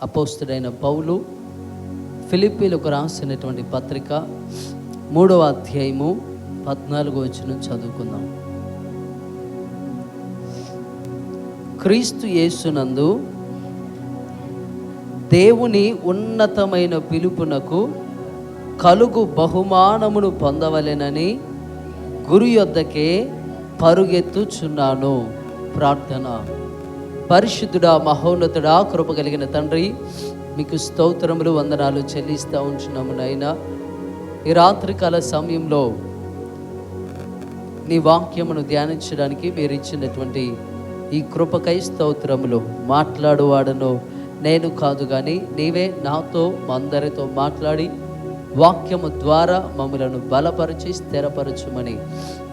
అపోస్తుడైన పౌలు ఫిలిప్పీలకు రాసినటువంటి పత్రిక 3వ అధ్యాయము 14వ వచనం చదువుకుందాం. క్రీస్తు యేసునందు దేవుని ఉన్నతమైన పిలుపునకు కలుగు బహుమానమును పొందవలెనని గురు యొద్దకే పరుగెత్తుచున్నాను. ప్రార్థన. పరిశుద్ధుడా, మహోన్నతుడా, కృప కలిగిన తండ్రి, మీకు స్తోత్రములు, వందనాలు చెల్లిస్తూ ఉంటున్నాము నాయనా. ఈ రాత్రికాల సమయంలో నీ వాక్యమును ధ్యానించడానికి మీరు ఇచ్చినటువంటి ఈ కృపకై స్తోత్రములు. మాట్లాడువాడను నేను కాదు కానీ నీవే నాతో మా అందరితో మాట్లాడి వాక్యము ద్వారా మమ్మలను బలపరిచి స్థిరపరచుమని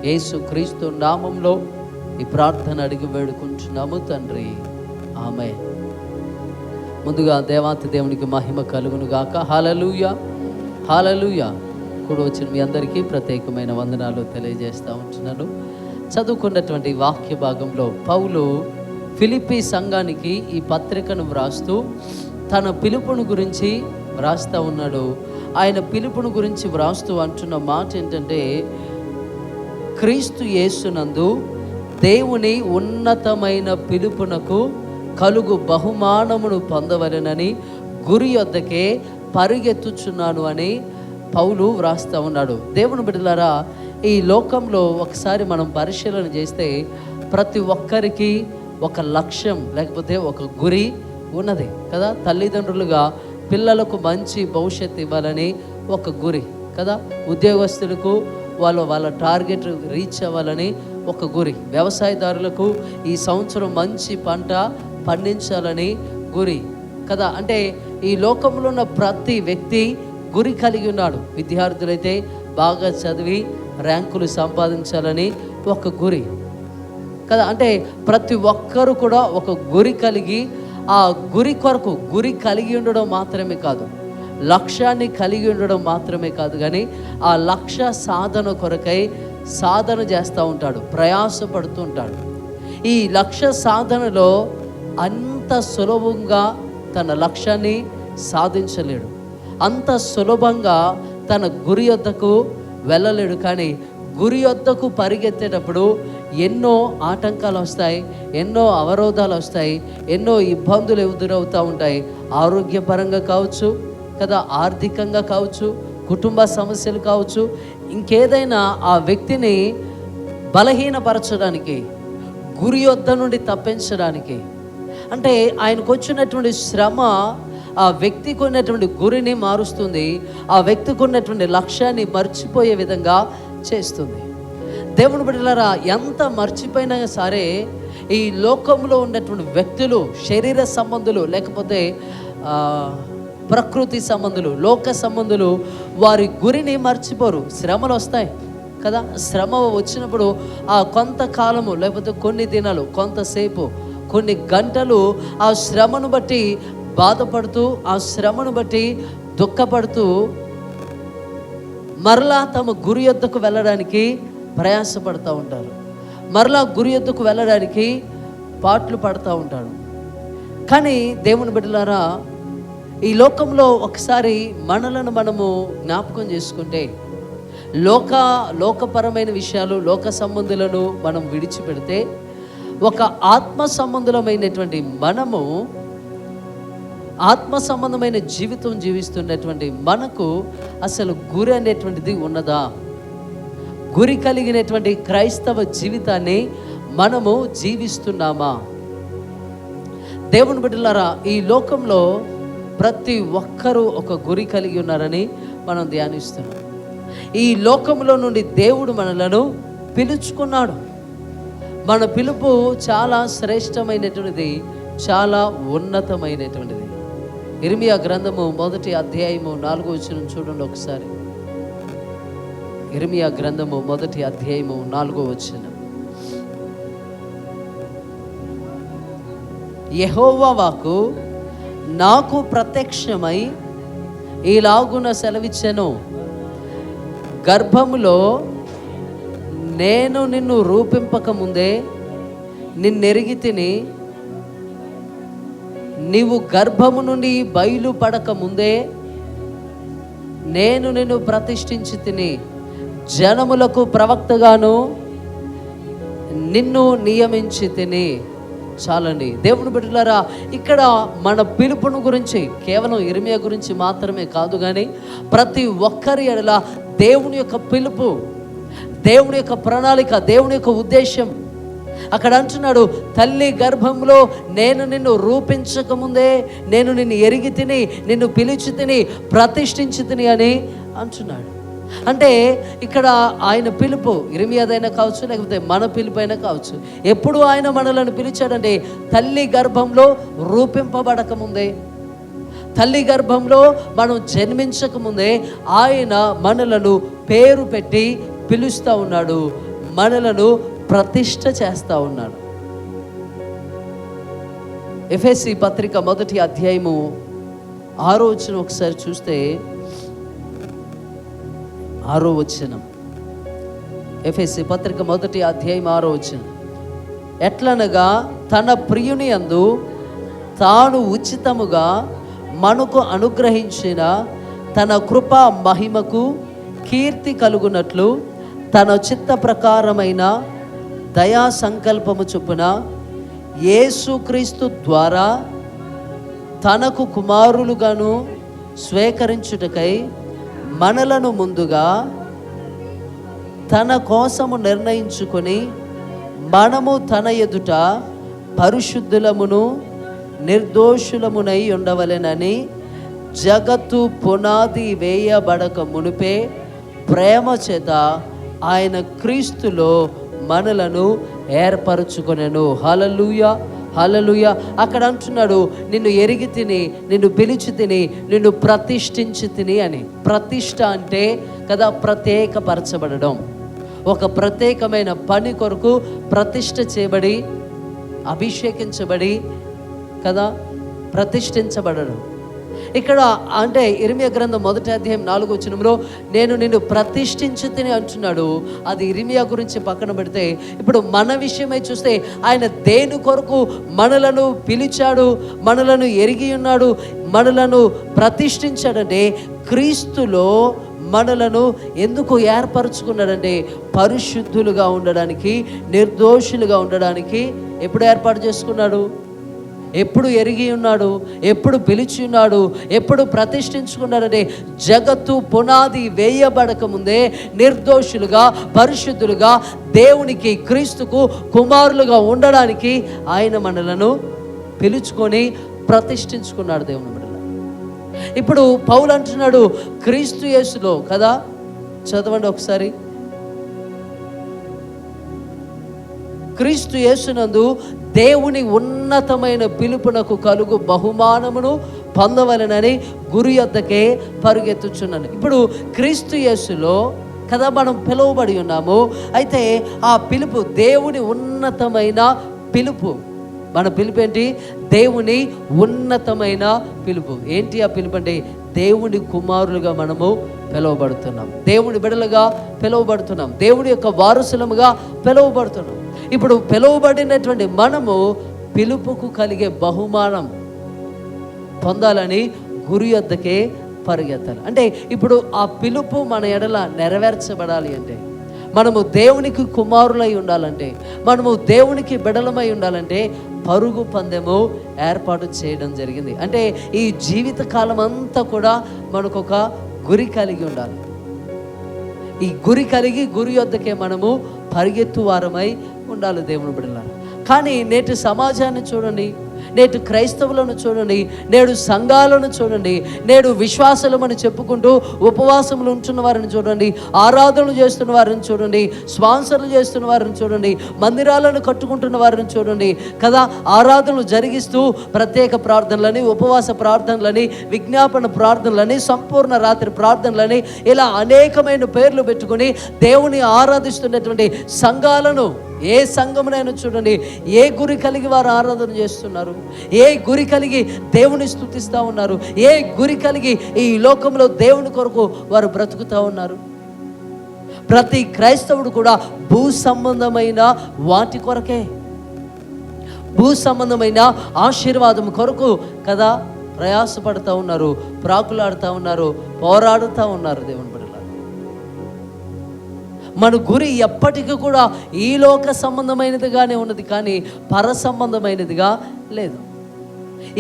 యేసు క్రీస్తు నామంలో ఈ ప్రార్థన అడిగి వేడుకుంటున్నాము తండ్రి, ఆమేన్. ముందుగా దేవాతి దేవునికి మహిమ కలుగును గాక. హల్లెలూయా, హల్లెలూయా. కూడా వచ్చిన మీ అందరికీ ప్రత్యేకమైన వందనాలు తెలియజేస్తూ ఉంటున్నాను. చదువుకున్నటువంటి వాక్య భాగంలో పౌలు ఫిలిప్పీ సంఘానికి ఈ పత్రికను వ్రాస్తూ తన పిలుపును గురించి వ్రాస్తూ ఉన్నాడు. ఆయన పిలుపును గురించి వ్రాస్తూ అంటున్న మాట ఏంటంటే, క్రీస్తు యేసునందు దేవుని ఉన్నతమైన పిలుపునకు కలుగు బహుమానమును పొందవలెనని గురి యొద్దకే పరిగెత్తుచున్నాను అని పౌలు వ్రాస్తూ ఉన్నాడు. దేవుని బిడ్డలారా, ఈ లోకంలో ఒకసారి మనం పరిశీలన చేస్తే ప్రతి ఒక్కరికి ఒక లక్ష్యం లేకపోతే ఒక గురి ఉన్నది కదా. తల్లిదండ్రులుగా పిల్లలకు మంచి భవిష్యత్తు ఇవ్వాలని ఒక గురి కదా. ఉద్యోగస్తులకు వాళ్ళ టార్గెట్ రీచ్ అవ్వాలని ఒక గురి. వ్యవసాయదారులకు ఈ సంవత్సరం మంచి పంట పండించాలని గురి కదా. అంటే ఈ లోకంలో ఉన్న ప్రతి వ్యక్తి గురి కలిగి ఉన్నాడు. విద్యార్థులైతే బాగా చదివి ర్యాంకులు సంపాదించాలని ఒక గురి కదా. అంటే ప్రతి ఒక్కరు కూడా ఒక గురి కలిగి, ఆ గురి కొరకు గురి కలిగి ఉండడం మాత్రమే కాదు, లక్ష్యాన్ని కలిగి ఉండడం మాత్రమే కాదు కానీ ఆ లక్ష్య సాధన కొరకై సాధన చేస్తూ ఉంటాడు, ప్రయాసపడుతూ ఉంటాడు. ఈ లక్ష్య సాధనలో అంత సులభంగా తన లక్ష్యాన్ని సాధించలేడు, అంత సులభంగా తన గురి యొద్దకు వెళ్ళలేడు. కానీ గురి యొద్దకు పరిగెత్తేటప్పుడు ఎన్నో ఆటంకాలు వస్తాయి, ఎన్నో అవరోధాలు వస్తాయి, ఎన్నో ఇబ్బందులు ఎదురవుతూ ఉంటాయి. ఆరోగ్యపరంగా కావచ్చు కదా, ఆర్థికంగా కావచ్చు, కుటుంబ సమస్యలు కావచ్చు, ఇంకేదైనా ఆ వ్యక్తిని బలహీనపరచడానికి, గురి యొద్ద నుండి తప్పించడానికి. అంటే ఆయనకు వచ్చినటువంటి శ్రమ ఆ వ్యక్తికి ఉన్నటువంటి గురిని మారుస్తుంది, ఆ వ్యక్తికి ఉన్నటువంటి లక్ష్యాన్ని మర్చిపోయే విధంగా చేస్తుంది. దేవుని బిడ్డలారా, ఎంత మర్చిపోయినా సరే ఈ లోకంలో ఉన్నటువంటి వ్యక్తులు, శరీర సంబంధులు లేకపోతే ప్రకృతి సంబంధులు, లోక సంబంధులు వారి గురిని మర్చిపోరు. శ్రమలు వస్తాయి కదా. శ్రమ వచ్చినప్పుడు ఆ కొంతకాలము లేకపోతే కొన్ని దినాలు, కొంతసేపు, కొన్ని గంటలు ఆ శ్రమను బట్టి బాధపడుతూ, ఆ శ్రమను బట్టి దుఃఖపడుతూ మరలా తమ గురి యొద్దకు వెళ్ళడానికి ప్రయాసపడుతూ ఉంటారు. మరలా గురి యొద్దకు వెళ్ళడానికి పాట్లు పడుతూ ఉంటాడు. కానీ దేవుని బిడ్డలారా, ఈ లోకంలో ఒకసారి మనలను మనము జ్ఞాపకం చేసుకుంటే, లోకపరమైన విషయాలు, లోక సంబంధులను మనం విడిచిపెడితే, ఒక ఆత్మ సంబంధులమైనటువంటి మనము, ఆత్మ సంబంధమైన జీవితం జీవిస్తున్నటువంటి మనకు అసలు గురి అనేటువంటిది ఉన్నదా? గురి కలిగినటువంటి క్రైస్తవ జీవితాన్ని మనము జీవిస్తున్నామా? దేవుని బిడ్డలారా, ఈ లోకంలో ప్రతి ఒక్కరూ ఒక గురి కలిగి ఉన్నారని మనం ధ్యానిస్తున్నాం. ఈ లోకంలో నుండి దేవుడు మనలను పిలుచుకున్నాడు. మన పిలుపు చాలా శ్రేష్టమైనటువంటిది, చాలా ఉన్నతమైనటువంటిది. ఇర్మియా గ్రంథము 1వ అధ్యాయము 4వ వచనం చూడండి ఒకసారి. ఇర్మియా గ్రంథము 1వ అధ్యాయము 4వ వచనం. యెహోవా వాక్కు నాకు ప్రత్యక్షమై ఈలాగున సెలవిచ్చెను, గర్భములో నేను నిన్ను రూపింపక ముందే నిన్నెరిగి తిని నీవు గర్భము నుండి బయలుపడక ముందే నేను నిన్ను ప్రతిష్ఠించి తిని జనములకు ప్రవక్తగాను నిన్ను నియమించి తిని. చాలండి దేవుని బిడ్డలారా, ఇక్కడ మన పిలుపును గురించి కేవలం ఇర్మియా గురించి మాత్రమే కాదు, కానీ ప్రతి ఒక్కరి ఎడల దేవుని యొక్క పిలుపు, దేవుని యొక్క ప్రణాళిక, దేవుని యొక్క ఉద్దేశం. అక్కడ అంటున్నాడు, తల్లి గర్భంలో నేను నిన్ను రూపించకముందే నేను నిన్ను ఎరిగి తిని, నిన్ను పిలిచి తిని, ప్రతిష్ఠించి తిని అని అంటున్నాడు. అంటే ఇక్కడ ఆయన పిలుపు ఇర్మియాదైనా కావచ్చు, లేకపోతే మన పిలుపు అయినా కావచ్చు, ఎప్పుడు ఆయన మనలను పిలిచాడంటే తల్లి గర్భంలో రూపింపబడకముందే, తల్లి గర్భంలో మనం జన్మించకముందే ఆయన మనలను పేరు పెట్టి పిలుస్తూ ఉన్నాడు, మనలను ప్రతిష్ఠ చేస్తూ ఉన్నాడు. ఎఫెసీ పత్రిక 1వ అధ్యాయము 6వ వచనం ఒకసారి చూస్తే, 6వ వచనం, ఎఫెసీ పత్రిక 1వ అధ్యాయం 6వ వచనం, ఎట్లనగా తన ప్రియుని యందు తాను ఉచితముగా మనకు అనుగ్రహించిన తన కృపా మహిమకు కీర్తి కలుగునట్లు తన చిత్త ప్రకారమైన దయా సంకల్పము చొప్పున యేసుక్రీస్తు ద్వారా తనకు కుమారులుగాను స్వీకరించుటకై మనలను ముందుగా తన కోసము నిర్ణయించుకొని మనము తన ఎదుట పరిశుద్ధులమును నిర్దోషులమునై ఉండవలెనని జగత్తు పునాది వేయబడక మునిపే ప్రేమ చేత ఆయన క్రీస్తులో మనలను ఏర్పరచుకొనెను. హల్లెలూయా, హల్లెలూయా. అక్కడ అంటున్నాడు, నిన్ను ఎరిగి తిని, నిన్ను పిలిచి తిని, నిన్ను ప్రతిష్ఠించి తిని అని. ప్రతిష్ఠ అంటే కదా ప్రత్యేకపరచబడడం, ఒక ప్రత్యేకమైన పని కొరకు ప్రతిష్ఠ చేయబడి, అభిషేకించబడి కదా ప్రతిష్ఠించబడడం. ఇక్కడ అంటే ఇర్మియా గ్రంథం 1వ అధ్యాయం 4వ వచనంలో నేను నిన్ను ప్రతిష్ఠించి తిని అంటున్నాడు. అది ఇర్మియా గురించి పక్కన పెడితే, ఇప్పుడు మన విషయమై చూస్తే ఆయన దేని కొరకు మనలను పిలిచాడు, మనలను ఎరిగి ఉన్నాడు, మనలను ప్రతిష్ఠించాడంటే క్రీస్తులో మనలను ఎందుకు ఏర్పరచుకున్నాడంటే పరిశుద్ధులుగా ఉండడానికి, నిర్దోషులుగా ఉండడానికి. ఎప్పుడు ఏర్పాటు చేసుకున్నాడు? ఎప్పుడు ఎరిగి ఉన్నాడు, ఎప్పుడు పిలిచి ఉన్నాడు, ఎప్పుడు ప్రతిష్ఠించుకున్నాడంటే జగత్తు పునాది వేయబడక ముందే నిర్దోషులుగా, పరిశుద్ధులుగా, దేవునికి క్రీస్తుకు కుమారులుగా ఉండడానికి ఆయన మనలను పిలుచుకొని ప్రతిష్ఠించుకున్నాడు దేవుని బిడ్డల. ఇప్పుడు పౌలు అంటున్నాడు క్రీస్తు యేసులో కదా, చదవండి ఒకసారి, క్రీస్తు యేసునందు దేవుని ఉన్నతమైన పిలుపునకు కలుగు బహుమానమును పొందవలెనని గురి యొద్దకే పరుగెత్తుచున్నాను. ఇప్పుడు క్రీస్తు యేసులో కదా మనం పిలువబడి ఉన్నాము. అయితే ఆ పిలుపు దేవుని ఉన్నతమైన పిలుపు. మన పిలుపు ఏంటి? దేవుని ఉన్నతమైన పిలుపు. ఏంటి ఆ పిలుపు అంటే దేవుని కుమారులుగా మనము పిలువబడుతున్నాం, దేవుని బిడ్డలుగా పిలువబడుతున్నాం, దేవుడి యొక్క వారసులముగా పిలువబడుతున్నాం. ఇప్పుడు పిలువబడినటువంటి మనము పిలుపుకు కలిగే బహుమానం పొందాలని గురి యొద్దకే పరిగెత్తాలి. అంటే ఇప్పుడు ఆ పిలుపు మన ఎడల నెరవేర్చబడాలి అంటే, మనము దేవునికి కుమారులై ఉండాలంటే, మనము దేవునికి బిడలమై ఉండాలంటే పరుగు పందెము ఏర్పాటు చేయడం జరిగింది. అంటే ఈ జీవిత కాలం అంతా కూడా మనకు ఒక గురి కలిగి ఉండాలి. ఈ గురి కలిగి గురి యొద్దకే మనము పరిగెత్తు వారమై ఉండాలి దేవుని బిడ్డలారా. కానీ నేటి సమాజాన్ని చూడండి, నేటి క్రైస్తవులను చూడండి, నేడు సంఘాలను చూడండి, నేడు విశ్వాసులమని చెప్పుకుంటూ ఉపవాసములు ఉంటున్న వారిని చూడండి, ఆరాధనలు చేస్తున్న వారిని చూడండి, స్పాన్సర్లు చేస్తున్న వారిని చూడండి, మందిరాలను కట్టుకుంటున్న వారిని చూడండి కదా, ఆరాధనలు జరిగిస్తూ ప్రత్యేక ప్రార్థనలని, ఉపవాస ప్రార్థనలని, విజ్ఞాపన ప్రార్థనలని, సంపూర్ణ రాత్రి ప్రార్థనలని, ఇలా అనేకమైన పేర్లు పెట్టుకుని దేవుని ఆరాధిస్తున్నటువంటి సంఘాలను, ఏ సంఘమునైనా చూడండి, ఏ గురి కలిగి వారు ఆరాధన చేస్తున్నారు, ఏ గురి కలిగి దేవుని స్తుతిస్తూ ఉన్నారు, ఏ గురి కలిగి ఈ లోకంలో దేవుని కొరకు వారు బ్రతుకుతూ ఉన్నారు. ప్రతి క్రైస్తవుడు కూడా భూ సంబంధమైన వాటి కొరకే, భూ సంబంధమైన ఆశీర్వాదం కొరకు కదా ప్రయాసపడుతూ ఉన్నారు, ప్రాకులాడుతూ ఉన్నారు, పోరాడుతూ ఉన్నారు. దేవుని బిడ్డలారా, మన గురి ఎప్పటికీ కూడా ఈ లోక సంబంధమైనదిగానే ఉన్నది, కానీ పర సంబంధమైనదిగా లేదు.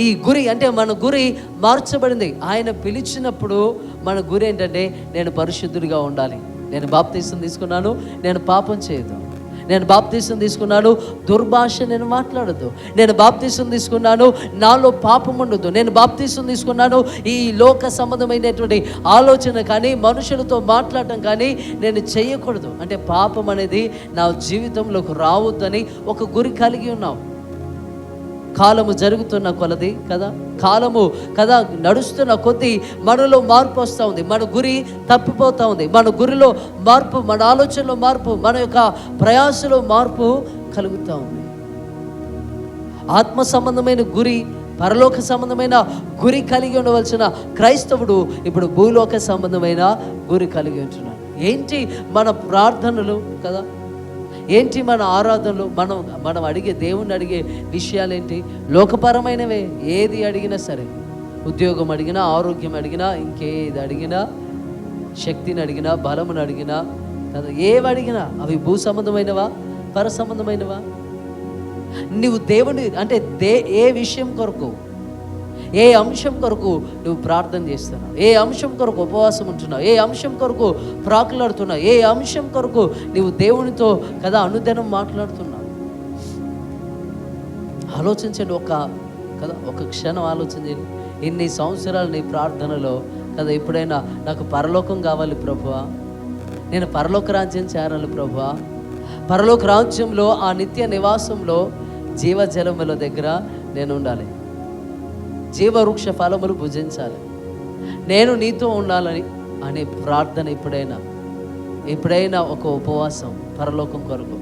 ఈ గురి అంటే మన గురి మార్చబడింది. ఆయన పిలిచినప్పుడు మన గురి ఏంటంటే, నేను పరిశుద్ధుడిగా ఉండాలి, నేను బాప్తీసం తీసుకున్నాను, నేను పాపం చేయదు, నేను బాప్తీసం తీసుకున్నాను, దుర్భాష నేను మాట్లాడద్దు, నేను బాప్తీసం తీసుకున్నాను, నాలో పాపం ఉండదు, నేను బాప్తీసం తీసుకున్నాను, ఈ లోక సంబంధమైనటువంటి ఆలోచన కానీ మనుషులతో మాట్లాడటం కానీ నేను చేయకూడదు. అంటే పాపం అనేది నా జీవితంలోకి రావద్దని ఒక గురి కలిగి ఉన్నాం. కాలము జరుగుతున్న కొలది కదా, కాలము కదా నడుస్తున్న కొద్దీ మనలో మార్పు వస్తూ ఉంది, మన గురి తప్పిపోతూ ఉంది, మన గురిలో మార్పు, మన ఆలోచనలో మార్పు, మన యొక్క ప్రయాసలో మార్పు కలుగుతూ ఉంది. ఆత్మ సంబంధమైన గురి, పరలోక సంబంధమైన గురి కలిగి ఉండవలసిన క్రైస్తవుడు ఇప్పుడు భూలోక సంబంధమైన గురి కలిగి ఉంటున్నాడు. ఏంటి మన ప్రార్థనలు కదా, ఏంటి మన ఆరాధనలు, మనం అడిగే దేవుణ్ణి అడిగే విషయాలు ఏంటి? లోకపరమైనవే. ఏది అడిగినా సరే, ఉద్యోగం అడిగినా, ఆరోగ్యం అడిగినా, ఇంకేది అడిగినా, శక్తిని అడిగినా, బలమును అడిగినా కదా, ఏవి అడిగినా అవి భూ సంబంధమైనవా, పర సంబంధమైనవా? నువ్వు దేవుని అంటే ఏ విషయం కొరకు, ఏ అంశం కొరకు నువ్వు ప్రార్థన చేస్తున్నావు, ఏ అంశం కొరకు ఉపవాసం ఉంటున్నావు, ఏ అంశం కొరకు ప్రాకులాడుతున్నావు, ఏ అంశం కొరకు నువ్వు దేవునితో కదా అనుదినం మాట్లాడుతున్నావు? ఆలోచించండి, ఒక క్షణం ఆలోచించండి. ఇన్ని సంవత్సరాలు నీ ప్రార్థనలో కదా ఎప్పుడైనా నాకు పరలోకం కావాలి ప్రభువా, నేను పరలోక రాజ్యం చేరాలి ప్రభువా, పరలోక రాజ్యంలో ఆ నిత్య నివాసంలో జీవజలముల దగ్గర నేను ఉండాలి, జీవవృక్ష ఫలములు భుజించాలి, నేను నీతో ఉండాలని అనే ప్రార్థన ఎప్పుడైనా ఒక ఉపవాసం పరలోకం కొరకు,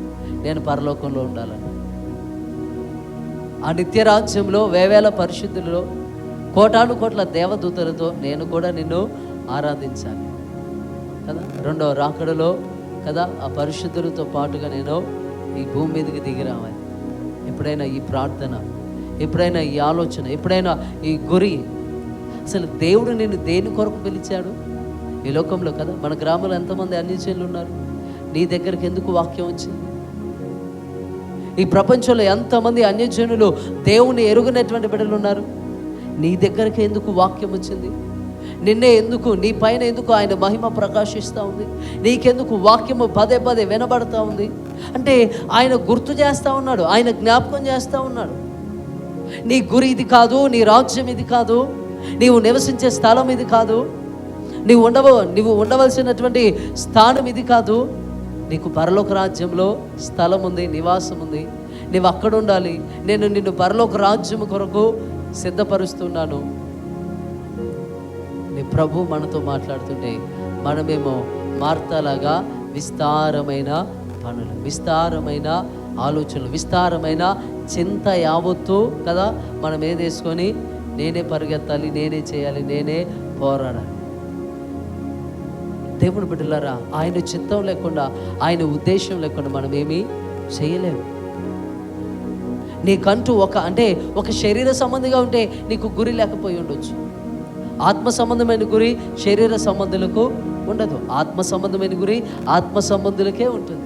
నేను పరలోకంలో ఉండాలని, ఆ నిత్యరాజ్యంలో వేవేల పరిశుద్ధులలో కోటాను కోట్ల దేవదూతలతో నేను కూడా నిన్ను ఆరాధించాలి కదా, రెండవ రాకడలో కదా ఆ పరిశుద్ధులతో పాటుగా నేను ఈ భూమి మీదకి దిగి రావాలి. ఎప్పుడైనా ఈ ప్రార్థన, ఎప్పుడైనా ఈ ఆలోచన, ఎప్పుడైనా ఈ గురి, అసలు దేవుడు నిన్ను దేని కొరకు పిలిచాడు ఈ లోకంలో కదా? మన గ్రామంలో ఎంతమంది అన్యజనులు ఉన్నారు, నీ దగ్గరికి ఎందుకు వాక్యం వచ్చింది? ఈ ప్రపంచంలో ఎంతమంది అన్యజనులు దేవుని ఎరుగనటువంటి బిడ్డలు ఉన్నారు, నీ దగ్గరికి ఎందుకు వాక్యం వచ్చింది? నిన్నే ఎందుకు, నీ పైన ఎందుకు ఆయన మహిమ ప్రకాశిస్తూ ఉంది? నీకెందుకు వాక్యము పదే పదే వినబడతా ఉంది? అంటే ఆయన గుర్తు చేస్తూ ఉన్నాడు, ఆయన జ్ఞాపకం చేస్తూ ఉన్నాడు. నీ గురి ఇది కాదు, నీ రాజ్యం ఇది కాదు, నీవు నివసించే స్థలం ఇది కాదు, నీవు ఉండవలసినటువంటి స్థానం ఇది కాదు. నీకు పరలోక రాజ్యంలో స్థలం ఉంది, నివాసం ఉంది, నీవు అక్కడ ఉండాలి. నేను నిన్ను పరలోక రాజ్యం కొరకు సిద్ధపరుస్తున్నాను. నీ ప్రభు మనతో మాట్లాడుతుంటే మనమేమో మార్తాలాగా విస్తారమైన పనులు, విస్తారమైన ఆలోచనలు, విస్తారమైన చింత యావత్తు కదా మనం ఏదేసుకొని నేనే పరిగెత్తాలి, నేనే చేయాలి, నేనే పోరాడాలి. దేవుని బిడ్డలారా, ఆయన చిత్తం లేకుండా, ఆయన ఉద్దేశం లేకుండా మనం ఏమీ చేయలేము. నీకంటూ ఒక శరీర సంబంధిగా ఉంటే నీకు గురి లేకపోయి ఉండొచ్చు. ఆత్మ సంబంధమైన గురి శరీర సంబంధులకు ఉండదు. ఆత్మ సంబంధమైన గురి ఆత్మ సంబంధులకే ఉంటుంది.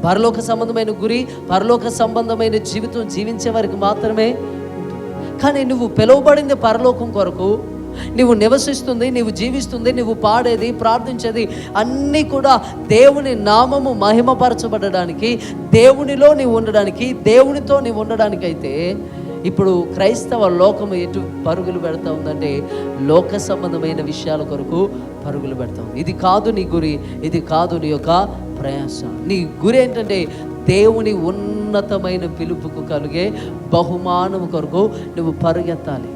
పరలోక సంబంధమైన గురి పరలోక సంబంధమైన జీవితం జీవించే వారికి మాత్రమే ఉంటుంది. కానీ నువ్వు పిలువబడింది పరలోకం కొరకు, నువ్వు నివసిస్తుంది, నువ్వు జీవిస్తుంది, నువ్వు పాడేది, ప్రార్థించేది అన్నీ కూడా దేవుని నామము మహిమపరచబడడానికి, దేవునిలో నీవు ఉండడానికి, దేవునితో నీవు ఉండడానికి అయితే ఇప్పుడు క్రైస్తవ లోకము ఎటు పరుగులు పెడతా ఉందంటే లోక సంబంధమైన విషయాల కొరకు పరుగులు పెడతాం. ఇది కాదు నీ గురి, ఇది కాదు నీ యొక్క ప్రయాస. నీ గురి ఏంటంటే దేవుని ఉన్నతమైన పిలుపుకు కలిగే బహుమానము కొరకు నువ్వు పరుగెత్తాలి.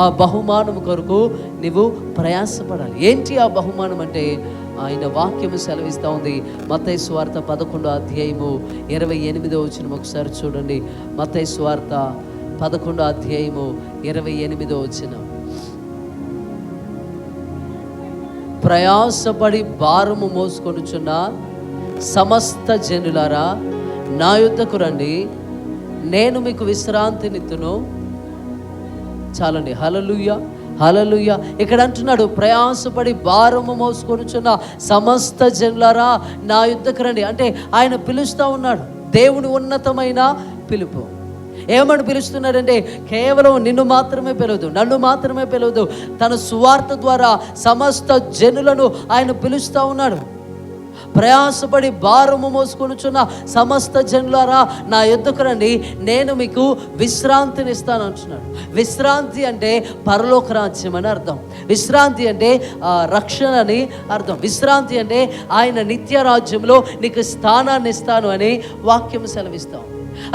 ఆ బహుమానం కొరకు నువ్వు ప్రయాసపడాలి. ఏంటి ఆ బహుమానం అంటే ఆయన వాక్యము సెలవిస్తూ ఉంది. మత్తయి సువార్త 11వ అధ్యాయము 28వ వచనం ఒకసారి చూడండి. మత్తయి సువార్త 11వ అధ్యాయము 28వ వచనం. ప్రయాసపడి భారము మోసుకొనుచున్న సమస్త జనులారా నా యొద్దకు రండి, నేను మీకు విశ్రాంతినిత్తును. చాలండి. హల్లెలూయా, హల్లెలూయా. ఇక్కడ అంటున్నాడు, ప్రయాసపడి భారము మోసుకొనుచున్న సమస్త జనులారా నా యుద్ధకు రండి. అంటే ఆయన పిలుస్తూ ఉన్నాడు. దేవుని ఉన్నతమైన పిలుపు. ఏమని పిలుస్తున్నాడంటే కేవలం నిన్ను మాత్రమే పిలవదు, నన్ను మాత్రమే పిలవదు, తన సువార్త ద్వారా సమస్త జనులను ఆయన పిలుస్తూ ఉన్నాడు. ప్రయాసపడి భారము మోసుకొనుచున్న సమస్త జనులారా నా యుద్ధకు రండి, నేను మీకు విశ్రాంతిని ఇస్తాను అంటున్నాడు. విశ్రాంతి అంటే పరలోక రాజ్యం అని అర్థం. విశ్రాంతి అంటే రక్షణ అని అర్థం. విశ్రాంతి అంటే ఆయన నిత్య రాజ్యంలో నీకు స్థానాన్ని ఇస్తాను అని వాక్యం సెలవిస్తాం.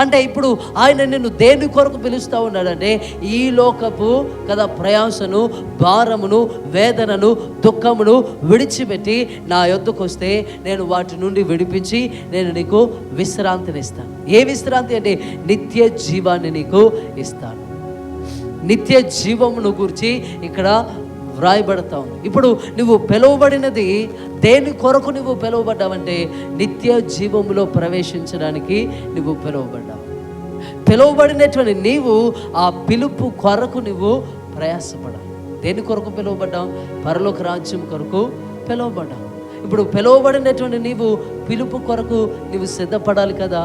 అంటే ఇప్పుడు ఆయన నిన్ను దేని కొరకు పిలుస్తూ ఉన్నాడంటే ఈ లోకపు కదా ప్రయాసను, భారమును, వేదనను, దుఃఖమును విడిచిపెట్టి నా యొద్దకు వస్తే నేను వాటి నుండి విడిపించి నేను నీకు విశ్రాంతిని ఇస్తాను. ఏ విశ్రాంతి అంటే నిత్య జీవాన్ని నీకు ఇస్తాను. నిత్య జీవమును గురించి ఇక్కడ వ్రాయబడతా ఉంది. ఇప్పుడు నువ్వు పిలువబడినది దేని కొరకు నువ్వు పిలువబడ్డావంటే నిత్య జీవములో ప్రవేశించడానికి నువ్వు పిలువబడ్డావు. పిలువబడినటువంటి నీవు ఆ పిలుపు కొరకు నువ్వు ప్రయాసపడాలి. దేని కొరకు పిలువబడ్డావు? పరలోక రాజ్యం కొరకు పిలువబడ్డావు. ఇప్పుడు పిలువబడినటువంటి నీవు పిలుపు కొరకు నువ్వు సిద్ధపడాలి కదా.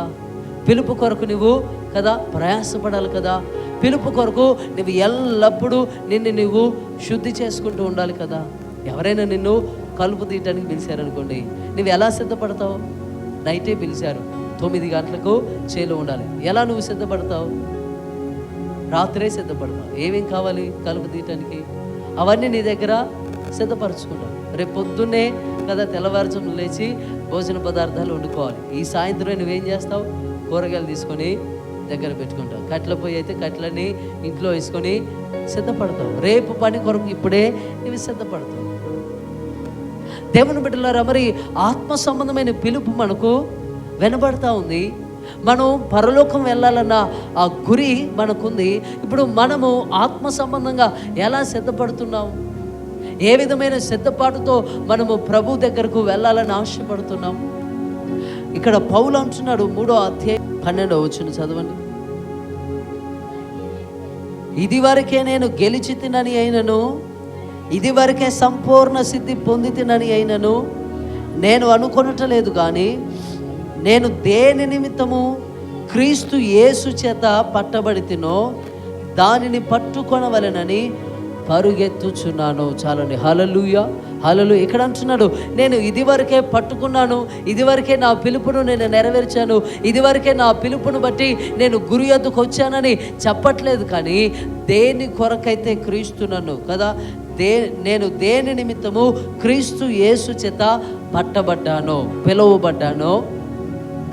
పిలుపు కొరకు నువ్వు కదా ప్రయాసపడాలి కదా. పిలుపు కొరకు నువ్వు ఎల్లప్పుడూ నిన్ను నువ్వు శుద్ధి చేసుకుంటూ ఉండాలి కదా. ఎవరైనా నిన్ను కలుపు తీయటానికి పిలిచారనుకోండి, నువ్వు ఎలా సిద్ధపడతావు? నైటే పిలిచారు, 9 గంటలకు చేలో ఉండాలి. ఎలా నువ్వు సిద్ధపడతావు? రాత్రే సిద్ధపడతావు. ఏమేం కావాలి కలుపు తీయటానికి? అవన్నీ నీ దగ్గర సిద్ధపరచుకుంటావు. రేపు పొద్దున్నే కదా తెల్లవారుజామున లేచి భోజన పదార్థాలు వండుకోవాలి. ఈ సాయంత్రం నువ్వేం చేస్తావు? కూరగాయలు తీసుకొని దగ్గర పెట్టుకుంటావు. కట్ల పొయ్యి అయితే కట్లని ఇంట్లో వేసుకొని సిద్ధపడతావు. రేపు పని కొరకు ఇప్పుడే నువ్వు సిద్ధపడతావు. దేవుని బిడ్డలారా, మరి ఆత్మ సంబంధమైన పిలుపు మనకు వినబడతా ఉంది. మనం పరలోకం వెళ్ళాలన్న ఆ గురి మనకుంది. ఇప్పుడు మనము ఆత్మ సంబంధంగా ఎలా సిద్ధపడుతున్నాం? ఏ విధమైన సిద్ధపాటుతో మనము ప్రభు దగ్గరకు వెళ్ళాలని ఆశపడుతున్నాం? ఇక్కడ పౌలు అంటున్నాడు, 3వ అధ్యాయం 12వ వచనం చదవండి. ఇది వరకే నేను గెలిచి తినని అయినను, ఇది వరకే సంపూర్ణ సిద్ధి పొంది తినని అయినను నేను అనుకొనటలేదు, కానీ నేను దేని నిమిత్తము క్రీస్తు యేసు చేత పట్టబడి తినో దానిని పట్టుకొనవలెనని పరుగెత్తుచున్నాను. చాలండి. హల్లెలూయా, హల్లెలూయా. ఇక్కడ అంటున్నాడు, నేను ఇదివరకే పట్టుకున్నాను, ఇదివరకే నా పిలుపును నేను నెరవేర్చాను, ఇదివరకే నా పిలుపును బట్టి నేను గురి యొద్దకు వచ్చానని చెప్పట్లేదు. కానీ దేని కొరకైతే క్రీస్తు నన్ను కదా నేను దేని నిమిత్తము క్రీస్తు యేసు చేత పట్టబడ్డానో, పిలువబడ్డానో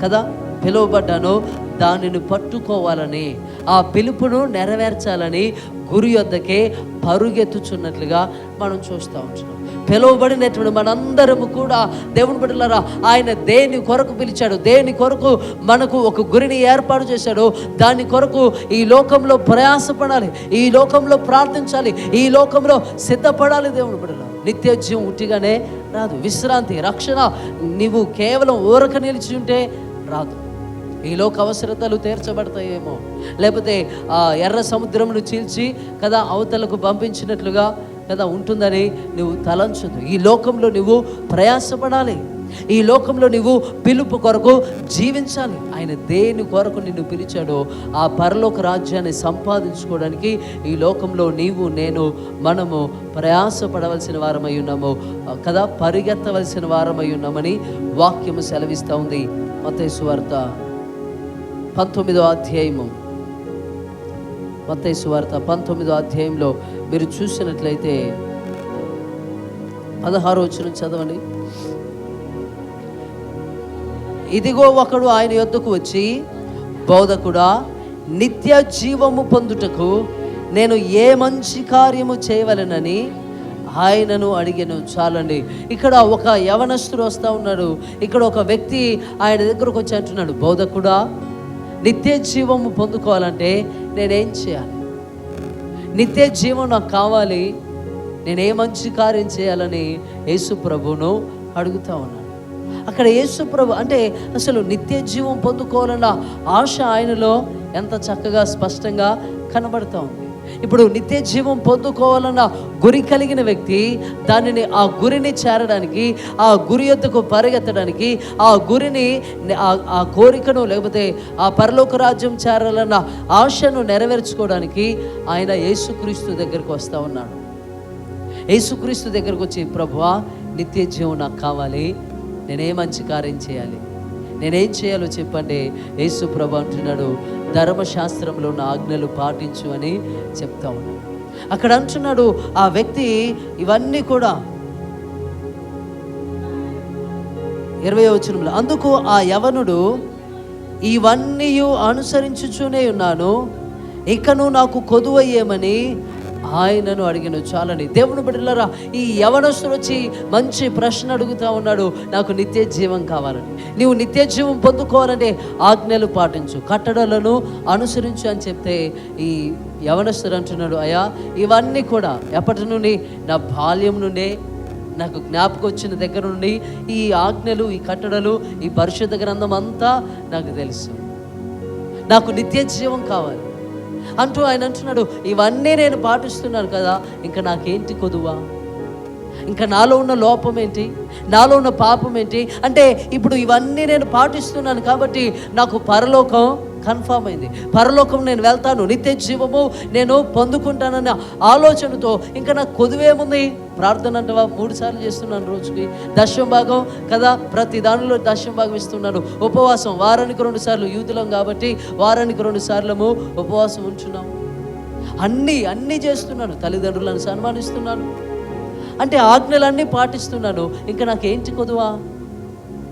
కదా, పిలువబడ్డానో దానిని పట్టుకోవాలని, ఆ పిలుపును నెరవేర్చాలని గురి యొద్దకే పరుగెత్తుచున్నట్లుగా మనం చూస్తూ ఉంటున్నాం. పిలువబడినటువంటి మనందరము కూడా దేవుని బిడ్డలారా, ఆయన దేని కొరకు పిలిచాడు, దేని కొరకు మనకు ఒక గురిని ఏర్పాటు చేశాడు, దాని కొరకు ఈ లోకంలో ప్రయాసపడాలి, ఈ లోకంలో ప్రార్థించాలి, ఈ లోకంలో సిద్ధపడాలి. దేవుని బిడ్డలారా, నిత్య జీవం ఉట్టిగానే రాదు. విశ్రాంతి, రక్షణ నీవు కేవలం ఊరక నిలిచి ఉంటే రాదు. ఈ లోక అవసరతలు తీర్చబడతాయేమో, లేకపోతే ఆ ఎర్ర సముద్రమును చీల్చి కదా అవతలకు పంపించినట్లుగా కదా ఉంటుందని నువ్వు తలంచదు. ఈ లోకంలో నువ్వు ప్రయాసపడాలి, ఈ లోకంలో నువ్వు పిలుపు కొరకు జీవించాలి. ఆయన దేని కొరకు నిన్ను పిలిచాడో ఆ పరలోక రాజ్యాన్ని సంపాదించుకోవడానికి ఈ లోకంలో నీవు నేను మనము ప్రయాసపడవలసిన వారమై ఉన్నాము కదా, పరిగెత్తవలసిన వారమై ఉన్నామని వాక్యము సెలవిస్తూ ఉంది. మత్తయి సువార్త 19వ అధ్యాయము, మత్తయి సువార్త 19వ అధ్యాయంలో మీరు చూసినట్లయితే 16వ వచనం చదవండి. ఇదిగో ఒకడు ఆయన యొద్దకు వచ్చి, బోధకుడా, నిత్య జీవము పొందుటకు నేను ఏ మంచి కార్యము చేయవలెనని ఆయనను అడిగాను. చాలండి. ఇక్కడ ఒక యవనస్తుడు వస్తూ ఉన్నాడు. ఇక్కడ ఒక వ్యక్తి ఆయన దగ్గరకు వచ్చి అంటున్నాడు, బోధకుడా, నిత్య జీవము పొందుకోవాలంటే నేనేం చేయాలి? నిత్య జీవం నాకు కావాలి, నేనే మంచి కార్యం చేయాలని యేసు ప్రభువును అడుగుతా ఉన్నాను. అక్కడ యేసు ప్రభు అంటే అసలు నిత్య జీవం పొందుకోవాలన్న ఆశ ఆయనలో ఎంత చక్కగా స్పష్టంగా కనబడుతూ ఉంది. ఇప్పుడు నిత్య జీవం పొందుకోవాలన్న గురి కలిగిన వ్యక్తి దానిని, ఆ గురిని చేరడానికి, ఆ గురి యొద్దకు పరిగెత్తడానికి, ఆ గురిని, ఆ కోరికను, లేకపోతే ఆ పరలోక రాజ్యం చేరాలన్న ఆశను నెరవేర్చుకోవడానికి ఆయన యేసుక్రీస్తు దగ్గరికి వస్తూ ఉన్నాడు. యేసుక్రీస్తు దగ్గరకు వచ్చి, ప్రభువా నిత్య జీవం నాకు కావాలి, నేనే మంచి కార్యం చేయాలి, నేనేం చేయాలో చెప్పండి. యేసు ప్రభు అంటున్నాడు, ధర్మశాస్త్రంలో ఉన్న ఆజ్ఞలు పాటించు అని చెప్తా ఉన్నాడు. అక్కడ అంటున్నాడు ఆ వ్యక్తి ఇవన్నీ కూడా 20వ వచనంలో, అందుకు ఆ యవనుడు, ఇవన్నీ అనుసరించుచూనే ఉన్నాను, ఇకను నాకు కొదువయ్యేమని ఆయనను అడిగాను. చాలని దేవుని బిడ్డలారా, ఈ యవనస్తుడు వచ్చి మంచి ప్రశ్న అడుగుతూ ఉన్నాడు, నాకు నిత్య జీవం కావాలని. నీవు నిత్య జీవం పొందుకోవాలంటే ఆజ్ఞలు పాటించు, కట్టడలను అనుసరించు అని చెప్తే ఈ యవనస్తుడు అంటున్నాడు, అయ్యా ఇవన్నీ కూడా ఎప్పటి నుండి, నా బాల్యం నుండే నాకు జ్ఞాపకం వచ్చిన దగ్గర నుండి ఈ ఆజ్ఞలు, ఈ కట్టడలు, ఈ పరిశుద్ధ గ్రంథం అంతా నాకు తెలుసు, నాకు నిత్య జీవం కావాలి అంటూ ఆయన అంటున్నాడు, ఇవన్నీ నేను పాటిస్తున్నాను కదా, ఇంకా నాకేంటి కొదువా, ఇంకా నాలో ఉన్న లోపం ఏంటి, నాలో ఉన్న పాపం ఏంటి అంటే, ఇప్పుడు ఇవన్నీ నేను పాటిస్తున్నాను కాబట్టి నాకు పరలోకం కన్ఫామ్ అయింది, పరలోకం నేను వెళ్తాను, నిత్య జీవము నేను పొందుకుంటానన్న ఆలోచనతో ఇంకా నాకు కొదువేముంది. ప్రార్థన అంటవా 3 సార్లు చేస్తున్నాను రోజుకి, దశమ భాగం కదా, ప్రతి దానిలో దశమ భాగం ఇస్తున్నాను. ఉపవాసం వారానికి 2 సార్లు, యూదులం కాబట్టి వారానికి 2 సార్లు ఉపవాసం ఉంటున్నాము. అన్నీ చేస్తున్నాను, తల్లిదండ్రులను సన్మానిస్తున్నాను, అంటే ఆజ్ఞలన్నీ పాటిస్తున్నాను. ఇంకా నాకేంటి కొదువా,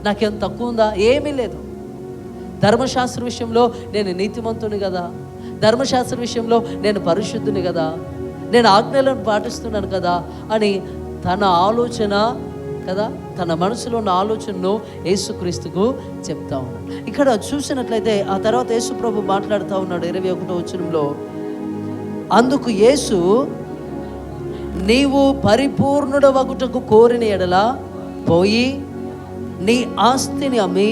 నాకేం తక్కువ ఉందా? ఏమీ లేదు. ధర్మశాస్త్ర విషయంలో నేను నీతిమంతుని కదా, ధర్మశాస్త్ర విషయంలో నేను పరిశుద్ధుని కదా, నేను ఆజ్ఞలను పాటిస్తున్నాను కదా అని తన ఆలోచన కదా, తన మనసులో ఉన్న ఆలోచనను యేసుక్రీస్తుకు చెప్తా ఉన్నాడు. ఇక్కడ చూసినట్లయితే ఆ తర్వాత యేసు ప్రభు మాట్లాడుతూ ఉన్నాడు 21వ వచనంలో, అందుకు యేసు, నీవు పరిపూర్ణుడవగుటకు కోరిన ఎడల పోయి నీ ఆస్తిని అమ్మి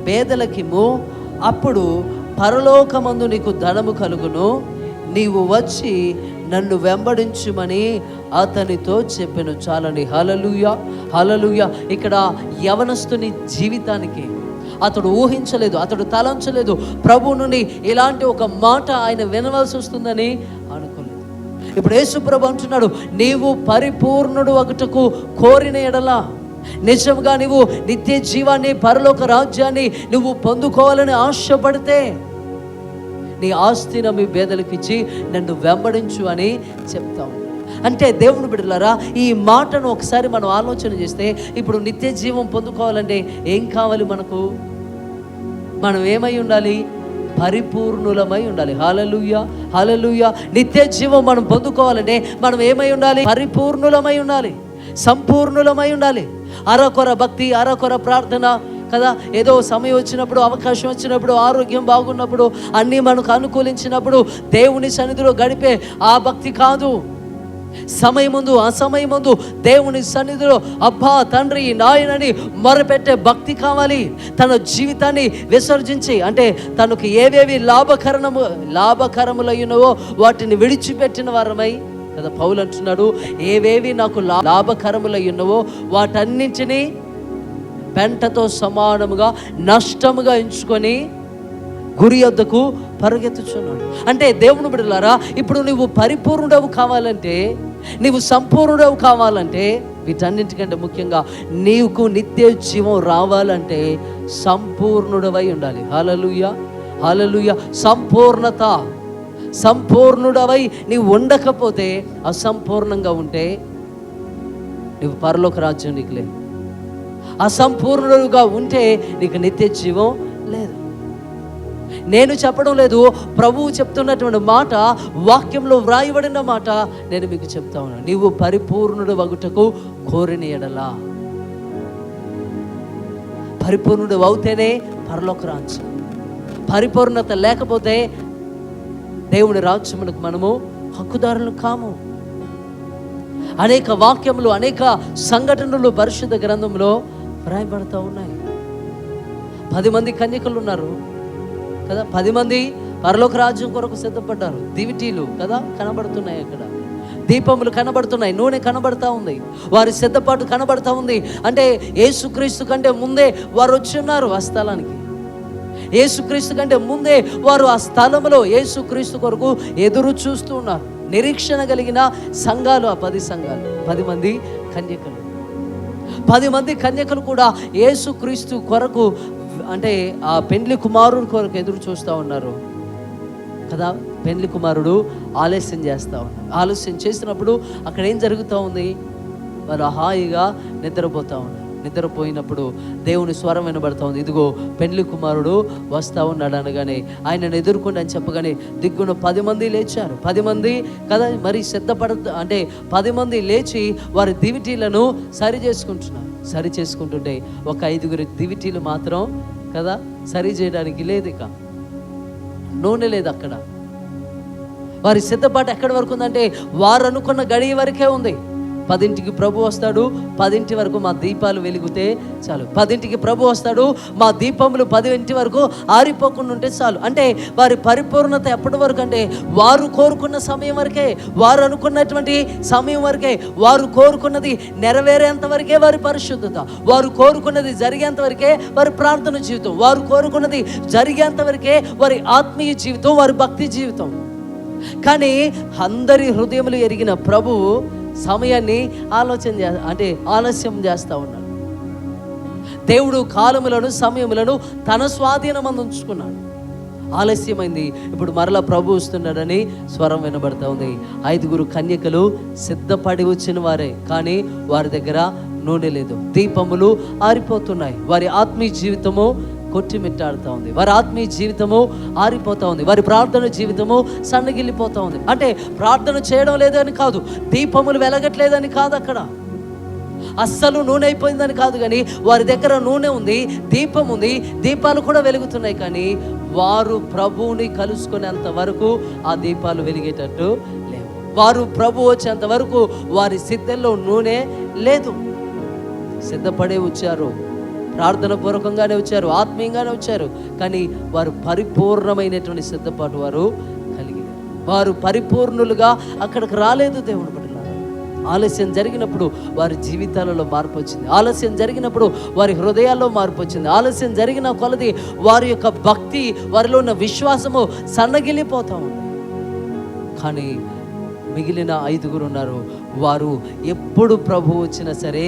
పేదలకిమ్ము, అప్పుడు పరలోకమందు నీకు ధనము కలుగును, నీవు వచ్చి నన్ను వెంబడించుమని అతనితో చెప్పెను. చాలండి. హల్లెలూయా, హల్లెలూయా. ఇక్కడ యవనస్తుని జీవితానికి అతడు ఊహించలేదు, అతడు తలంచలేదు, ప్రభు నుండి ఇలాంటి ఒక మాట ఆయన వినవలసి వస్తుందని అనుకోలేదు. ఇప్పుడు యేసు ప్రభు అంటున్నాడు, నీవు పరిపూర్ణుడు అగుటకు కోరిన ఎడల, నిజంగా నువ్వు నిత్య జీవాన్ని, పరలోక రాజ్యాన్ని నువ్వు పొందుకోవాలని ఆశపడితే నీ ఆస్తిని మీ పేదలకు ఇచ్చి నన్ను వెంబడించు అని చెప్తాము. అంటే దేవుని బిడ్డలారా, ఈ మాటను ఒకసారి మనం ఆలోచన చేస్తే, ఇప్పుడు నిత్య జీవం పొందుకోవాలంటే ఏం కావాలి మనకు? మనం ఏమై ఉండాలి? పరిపూర్ణులమై ఉండాలి. హల్లెలూయా, హల్లెలూయా. నిత్య జీవం మనం పొందుకోవాలంటే మనం ఏమై ఉండాలి? పరిపూర్ణులమై ఉండాలి, సంపూర్ణులమై ఉండాలి. అరకొర భక్తి, అరకొర ప్రార్థన కదా, ఏదో సమయం వచ్చినప్పుడు, అవకాశం వచ్చినప్పుడు, ఆరోగ్యం బాగున్నప్పుడు, అన్నీ మనకు అనుకూలించినప్పుడు దేవుని సన్నిధిలో గడిపే ఆ భక్తి కాదు. సమయం ముందు, అసమయం ముందు దేవుని సన్నిధిలో అబ్బా తండ్రి నాయనని మొరపెట్టే భక్తి కావాలి. తన జీవితాన్ని విసర్జించి, అంటే తనకు ఏవేవి లాభకరములయ్యున్నవో వాటిని విడిచిపెట్టిన వారమై కదా, పౌలు అంటున్నాడు, ఏవేవి నాకు లాభకరములయ్యున్నవో వాటన్నింటినీ పెంటతో సమానముగా నష్టముగా ఎంచుకొని గురి వద్దకు పరుగెత్తుచున్నాడు. అంటే దేవుని బిడ్డలారా, ఇప్పుడు నువ్వు పరిపూర్ణుడవు కావాలంటే, నీవు సంపూర్ణుడవు కావాలంటే, వీటన్నింటికంటే ముఖ్యంగా నీకు నిత్య జీవం రావాలంటే సంపూర్ణుడవై ఉండాలి. హల్లెలూయా, హల్లెలూయా. సంపూర్ణుడవై నీవు ఉండకపోతే, అసంపూర్ణంగా ఉంటే నీవు పరలోక రాజ్యం నీకు లేదు. అసంపూర్ణుడుగా ఉంటే నీకు నిత్య జీవం లేదు. నేను చెప్పడం లేదు, ప్రభువు చెప్తున్నటువంటి మాట, వాక్యంలో వ్రాయబడిన మాట నేను మీకు చెప్తా ఉన్నాను. నీవు పరిపూర్ణుడు వగుటకు కోరిన ఎడలా, పరిపూర్ణుడు అవుతేనే పరలోక రాజ్యం. పరిపూర్ణత లేకపోతే దేవుని రాజ్యమునకు మనము హక్కుదారులు కాము. అనేక వాక్యములు, అనేక సంఘటనలు పరిశుద్ధ గ్రంథంలో వ్రాయబడుతూ ఉన్నాయి. 10 మంది కన్యకలు ఉన్నారు కదా, 10 మంది పరలోక రాజ్యం కొరకు సిద్ధపడ్డారు. దివిటీలు కదా కనబడుతున్నాయి, అక్కడ దీపములు కనబడుతున్నాయి, నూనె కనబడతా ఉంది, వారి సిద్ధపాటు కనబడతా ఉంది. అంటే యేసుక్రీస్తు కంటే ముందే వారు వచ్చి ఉన్నారు ఆ స్థలానికి. యేసుక్రీస్తు కంటే ముందే వారు ఆ స్థలంలో యేసుక్రీస్తు కొరకు ఎదురు చూస్తూ ఉన్నారు. నిరీక్షణ కలిగిన సంఘాలు ఆ 10 సంఘాలు, 10 మంది కన్యకలు. 10 మంది కన్యకలు కూడా యేసుక్రీస్తు కొరకు, అంటే ఆ పెండ్లి కుమారుడు కొరకు ఎదురు చూస్తూ ఉన్నారు కదా. పెండ్లి కుమారుడు ఆలస్యం చేస్తూ ఉన్నారు. ఆలస్యం చేసినప్పుడు అక్కడ ఏం జరుగుతూ ఉంది? వారు హాయిగా నిద్రపోతూ ఉన్నారు. నిద్రపోయినప్పుడు దేవుని స్వరం వినబడతా ఉంది, ఇదిగో పెండ్లి కుమారుడు వస్తూ ఉన్నాడు అనగానే, ఆయనను ఎదుర్కొండి అని చెప్పగానే దిగ్గున 10 మంది లేచారు. 10 మంది కదా, మరి అంటే 10 మంది లేచి వారి దివిటీలను సరి చేసుకుంటుంటే ఒక 5 దివిటీలు మాత్రం కదా సరి చేయడానికి లేదు, ఇక నూనె లేదు అక్కడ. వారి సిద్ధపాటు ఎక్కడి వరకు ఉందంటే వారు అనుకున్న గడియ వరకే ఉంది. 10ంటికి ప్రభు వస్తాడు, 10ంటి వరకు మా దీపాలు వెలిగితే చాలు. 10ంటికి ప్రభు వస్తాడు, మా దీపములు 10ంటి వరకు ఆరిపోకుండా ఉంటే చాలు. అంటే వారి పరిపూర్ణత ఎప్పటి వరకు అంటే వారు కోరుకున్న సమయం వరకే, వారు అనుకున్నటువంటి సమయం వరకే, వారు కోరుకున్నది నెరవేరేంత వరకే వారి పరిశుద్ధత, వారు కోరుకున్నది జరిగేంత వరకే వారి ప్రార్థన జీవితం, వారు కోరుకున్నది జరిగేంత వరకే వారి ఆత్మీయ జీవితం, వారి భక్తి జీవితం. కానీ అందరి హృదయములు ఎరిగిన ప్రభువు సమయాన్ని ఆలస్యం చేస్తూ ఉన్నాడు. దేవుడు కాలములను సమయములను తన స్వాధీనమందు ఉంచుకున్నాడు. ఆలస్యమైంది, ఇప్పుడు మరలా ప్రభు వస్తున్నాడని స్వరం వినబడతా ఉంది. 5 కన్యకలు సిద్ధపడి వచ్చిన వారే, కానీ వారి దగ్గర నూనె లేదు, దీపములు ఆరిపోతున్నాయి. వారి ఆత్మీయ జీవితము కొట్టిమిట్టాడుతూ ఉంది, వారి ఆత్మీయ జీవితము ఆరిపోతూ ఉంది, వారి ప్రార్థన జీవితము సన్నగిల్లిపోతూ ఉంది. అంటే ప్రార్థన చేయడం లేదని కాదు, దీపములు వెలగట్లేదని కాదు, అక్కడ అస్సలు నూనె అయిపోయిందని కాదు, కానీ వారి దగ్గర నూనె ఉంది, దీపం ఉంది, దీపాలు కూడా వెలుగుతున్నాయి. కానీ వారు ప్రభువుని కలుసుకునేంత వరకు ఆ దీపాలు వెలిగేటట్టు లేవు. వారు ప్రభు వచ్చేంత వరకు వారి సిద్ధంలో నూనె లేదు. సిద్ధపడే వచ్చారు, ప్రార్థన పూర్వకంగానే వచ్చారు, ఆత్మీయంగానే వచ్చారు, కానీ వారు పరిపూర్ణమైనటువంటి సిద్ధపాటు వారు కలిగి, వారు పరిపూర్ణులుగా అక్కడికి రాలేదు. దేవుని పట్ల ఆలస్యం జరిగినప్పుడు వారి జీవితాలలో మార్పు వచ్చింది, ఆలస్యం జరిగినప్పుడు వారి హృదయాల్లో మార్పు వచ్చింది, ఆలస్యం జరిగిన కొలది వారి యొక్క భక్తి, వారిలో ఉన్న విశ్వాసము సన్నగిల్లిపోతూ ఉంది. కానీ మిగిలిన 5 ఉన్నారు, వారు ఎప్పుడు ప్రభు వచ్చినా సరే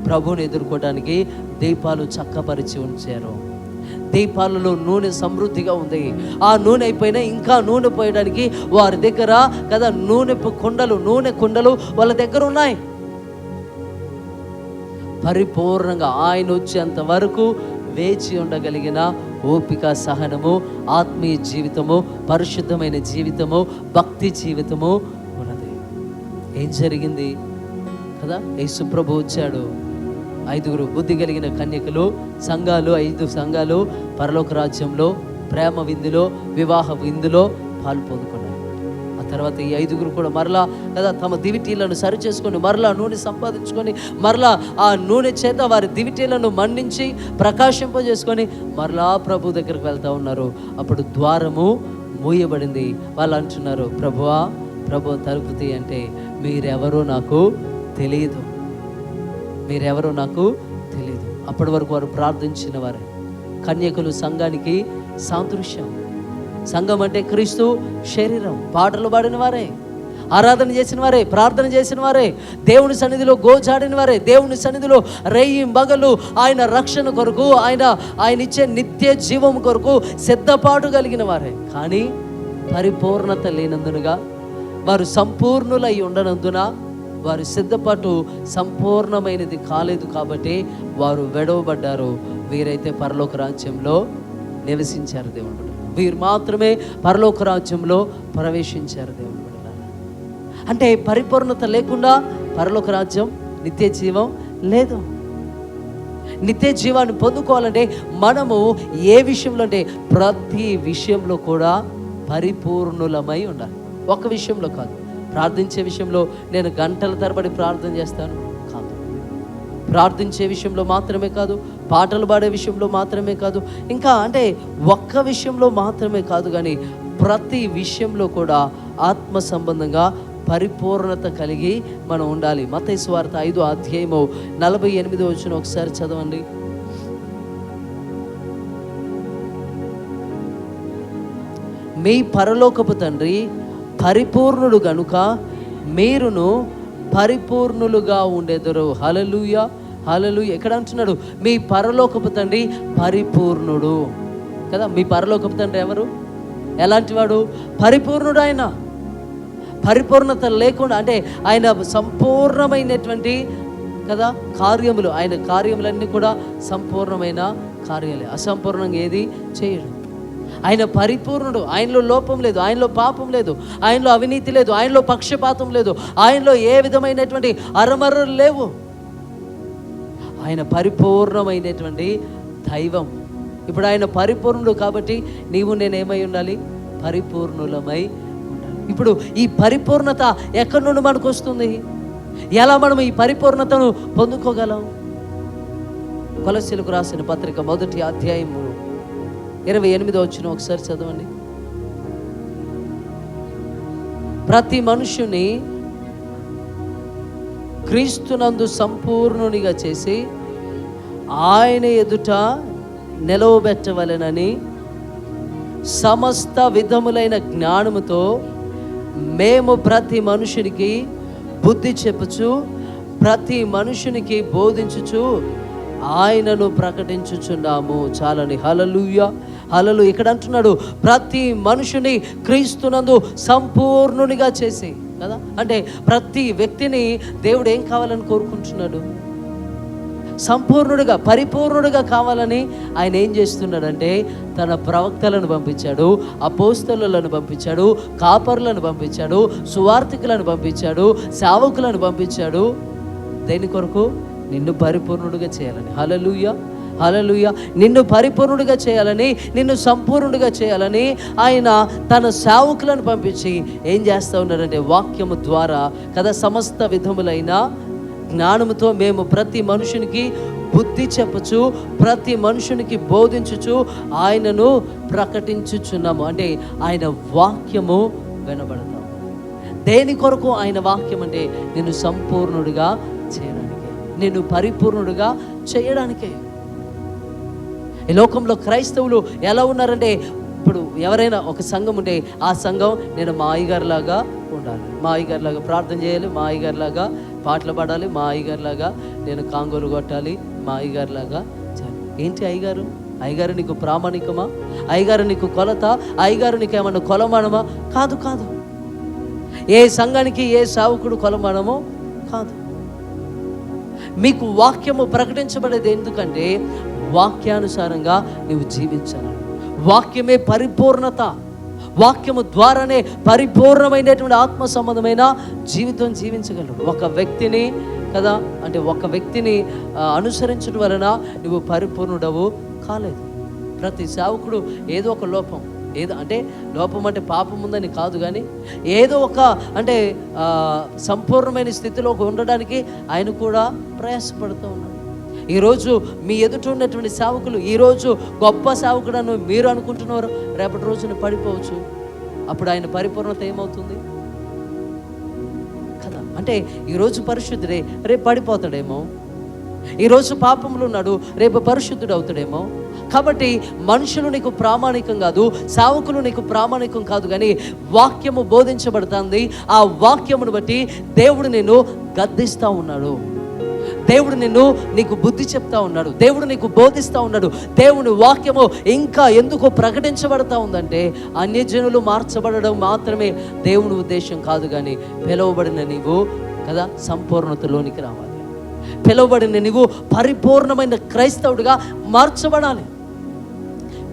ప్రభువుని ఎదుర్కోవడానికి దీపాలు చక్కపరిచి ఉంచారు. దీపాలలో నూనె సమృద్ధిగా ఉంది. ఆ నూనె అయిపోయినా ఇంకా నూనె పోయడానికి వారి దగ్గర కదా నూనె కుండలు వాళ్ళ దగ్గర ఉన్నాయి. పరిపూర్ణంగా ఆయన వచ్చేంత వరకు వేచి ఉండగలిగిన ఓపిక, సహనము, ఆత్మీయ జీవితము, పరిశుద్ధమైన జీవితము, భక్తి జీవితము ఉన్నది. ఏం జరిగింది కదా? యేసు ప్రభు వచ్చాడు. 5 బుద్ధి కలిగిన కన్యకలు, సంఘాలు, 5 సంఘాలు పరలోక రాజ్యంలో ప్రేమ విందులో, వివాహ విందులో పాలు పొందుకున్నాయి. ఆ తర్వాత ఈ 5 కూడా మరలా కదా తమ దివిటీలను సరి చేసుకొని, మరలా నూనె సంపాదించుకొని, మరలా ఆ నూనె చేత వారి దివిటీలను మండించి ప్రకాశింపజేసుకొని మరలా ప్రభు దగ్గరికి వెళ్తూ ఉన్నారు. అప్పుడు ద్వారము మూయబడింది. వాళ్ళు అంటున్నారు, ప్రభు తలుపు తీ అంటే, మీరెవరో నాకు తెలియదు. అప్పటి వరకు వారు ప్రార్థించిన వారే. కన్యకలు సంఘానికి సాదృశ్యం. సంఘం అంటే క్రీస్తు శరీరం. పాటలు పాడిన వారే, ఆరాధన చేసిన వారే, ప్రార్థన చేసిన వారే, దేవుని సన్నిధిలో గోజాడిన వారే, దేవుని సన్నిధిలో రేయి మగలు ఆయన రక్షణ కొరకు, ఆయన ఇచ్చే నిత్య జీవం కొరకు సిద్ధపాటు కలిగిన వారే. కానీ పరిపూర్ణత లేనందునగా, వారు సంపూర్ణులై ఉండనందున వారి సిద్ధపాటు సంపూర్ణమైనది కాలేదు. కాబట్టి వారు వెడవబడ్డారు. వీరైతే పరలోక రాజ్యంలో నివసించారు. దేవుడు వీరు మాత్రమే పరలోక రాజ్యంలో ప్రవేశించారు. దేవుడు అంటే పరిపూర్ణత లేకుండా పరలోక రాజ్యం, నిత్య జీవం లేదు. నిత్య జీవాన్ని పొందుకోవాలంటే మనము ఏ విషయంలో అంటే ప్రతి విషయంలో కూడా పరిపూర్ణులమై ఉండాలి. ఒక విషయంలో కాదు. ప్రార్థించే విషయంలో నేను గంటల తరబడి ప్రార్థన చేస్తాను కాదు. ప్రార్థించే విషయంలో మాత్రమే కాదు, పాటలు పాడే విషయంలో మాత్రమే కాదు, ఇంకా అంటే ఒక్క విషయంలో మాత్రమే కాదు, కానీ ప్రతి విషయంలో కూడా ఆత్మ సంబంధంగా పరిపూర్ణత కలిగి మనం ఉండాలి. మత్తయి సువార్త 5వ అధ్యాయము 48వ వచనం ఒకసారి చదవండి. మీ పరలోకపు తండ్రి పరిపూర్ణుడు గనుక మీరును పరిపూర్ణులుగా ఉండెదరు. హల్లెలూయా, హల్లెలూయా. ఎక్కడ అంటున్నాడు? మీ పరలోకపు తండ్రి పరిపూర్ణుడు కదా. మీ పరలోకపు తండ్రి ఎవరు? ఎలాంటి వాడు? పరిపూర్ణుడు. ఆయన పరిపూర్ణత లేకుండా, అంటే ఆయన సంపూర్ణమైనటువంటి కదా కార్యములు, ఆయన కార్యములన్నీ కూడా సంపూర్ణమైన కార్యాలే, అసంపూర్ణంగా ఏది చేయడు. ఆయన పరిపూర్ణుడు. ఆయనలో లోపం లేదు, ఆయనలో పాపం లేదు, ఆయనలో అవినీతి లేదు, ఆయనలో పక్షపాతం లేదు, ఆయనలో ఏ విధమైనటువంటి అరమరలు లేవు. ఆయన పరిపూర్ణమైనటువంటి దైవం. ఇప్పుడు ఆయన పరిపూర్ణుడు కాబట్టి నీవు నేనేమై ఉండాలి? పరిపూర్ణులమై ఉండాలి. ఇప్పుడు ఈ పరిపూర్ణత ఎక్కడి నుండి మనకు వస్తుంది? ఎలా మనం ఈ పరిపూర్ణతను పొందుకోగలం? కొలస్సీలకు రాసిన పత్రిక 1వ అధ్యాయము 28వ వచనం ఒకసారి చదవండి. ప్రతి మనుషుని క్రీస్తునందు సంపూర్ణునిగా చేసి ఆయన ఎదుట నిలవబెట్టవలెనని సమస్త విధములైన జ్ఞానముతో మేము ప్రతి మనుషునికి బుద్ధి చెప్పుచు ప్రతి మనుషునికి బోధించుచు ఆయనను ప్రకటించుచున్నాము. చాలని. హల్లెలూయా, హల్లెలూయా. ఇక్కడ అంటున్నాడు ప్రతి మనుషుని క్రీస్తునందు సంపూర్ణునిగా చేసి కదా. అంటే ప్రతి వ్యక్తిని దేవుడు ఏం కావాలని కోరుకుంటున్నాడు? సంపూర్ణుడిగా, పరిపూర్ణుడిగా కావాలని ఆయన ఏం చేస్తున్నాడంటే తన ప్రవక్తలను పంపించాడు, అపోస్తలులను పంపించాడు, కాపరులను పంపించాడు, సువార్థికులను పంపించాడు, సేవకులను పంపించాడు. దేని కొరకు? నిన్ను పరిపూర్ణుడిగా చేయాలని. హల్లెలూయా, హల్లెలూయా. నిన్ను పరిపూర్ణుడిగా చేయాలని, నిన్ను సంపూర్ణుడిగా చేయాలని ఆయన తన సేవకులను పంపించి ఏం చేస్తూ ఉన్నాడంటే వాక్యము ద్వారా కదా సమస్త విధములైన జ్ఞానముతో మేము ప్రతి మనుషునికి బుద్ధి చెప్పుచు ప్రతి మనుషునికి బోధించుచు ఆయనను ప్రకటించుచున్నాము. అంటే ఆయన వాక్యము వినబడతాం. దేని కొరకు ఆయన వాక్యం? అంటే నిన్ను సంపూర్ణుడిగా చేయడానికి, నిన్ను పరిపూర్ణుడిగా చేయడానికే. ఈ లోకంలో క్రైస్తవులు ఎలా ఉన్నారంటే, ఇప్పుడు ఎవరైనా ఒక సంఘం ఉంటే ఆ సంఘం నేను మా అయ్యగారిలాగా ఉండాలి, మా అయ్యగారిలాగా ప్రార్థన చేయాలి, మా అయ్యగారిలాగా పాటలు పాడాలి, మా అయ్యగారిలాగా నేను కాంగోలు కొట్టాలి, మా అయ్యగారిలాగా చేయాలి. ఏంటి అయ్యగారు? అయ్యగారు నీకు ప్రామాణికమా? అయ్యగారు నీకు కొలత? అయ్యగారు నీకు ఏమన్నా కొలమానమా? కాదు, కాదు. ఏ సంఘానికి ఏ సేవకుడు కొలమానమో కాదు. మీకు వాక్యము ప్రకటించబడేది ఎందుకంటే వాక్యానుసారంగా నువ్వు జీవించాలి. వాక్యమే పరిపూర్ణత. వాక్యము ద్వారానే పరిపూర్ణమైనటువంటి ఆత్మ సంబంధమైన జీవితం జీవించగలరు. ఒక వ్యక్తిని కదా, అంటే ఒక వ్యక్తిని అనుసరించడం వలన నువ్వు పరిపూర్ణుడవు కాలేదు. ప్రతి సేవకుడు ఏదో ఒక లోపం, ఏదో అంటే లోపం అంటే పాపం ఉందని కాదు, కానీ ఏదో ఒక అంటే సంపూర్ణమైన స్థితిలో ఉండడానికి ఆయన కూడా ప్రయాసపడుతూ ఉన్నాడు. ఈరోజు మీ ఎదుట ఉన్నటువంటి సేవకులు ఈరోజు గొప్ప సేవకుడని మీరు అనుకుంటున్నారు, రేపటి రోజున పడిపోవచ్చు. అప్పుడు ఆయన పరిపూర్ణత ఏమవుతుంది కదా? అంటే ఈరోజు పరిశుద్ధుడే, రేపు పడిపోతాడేమో. ఈరోజు పాపంలో ఉన్నాడు, రేపు పరిశుద్ధుడు అవుతాడేమో. కాబట్టి మనుషులు నీకు ప్రామాణికం కాదు, సేవకులు నీకు ప్రామాణికం కాదు, కానీ వాక్యము బోధించబడుతుంది. ఆ వాక్యమును బట్టి దేవుడు నిన్ను గద్దిస్తూ ఉన్నాడు, దేవుడు నీకు బుద్ధి చెప్తా ఉన్నాడు, దేవుడు నీకు బోధిస్తూ ఉన్నాడు. దేవుని వాక్యము ఇంకా ఎందుకు ప్రకటించబడతా ఉందంటే అన్యజనులు మార్చబడడం మాత్రమే దేవుని ఉద్దేశం కాదు, కానీ పిలువబడిన నీవు కదా సంపూర్ణతలోనికి రావాలి. పిలువబడిన నీవు పరిపూర్ణమైన క్రైస్తవుడిగా మార్చబడాలి.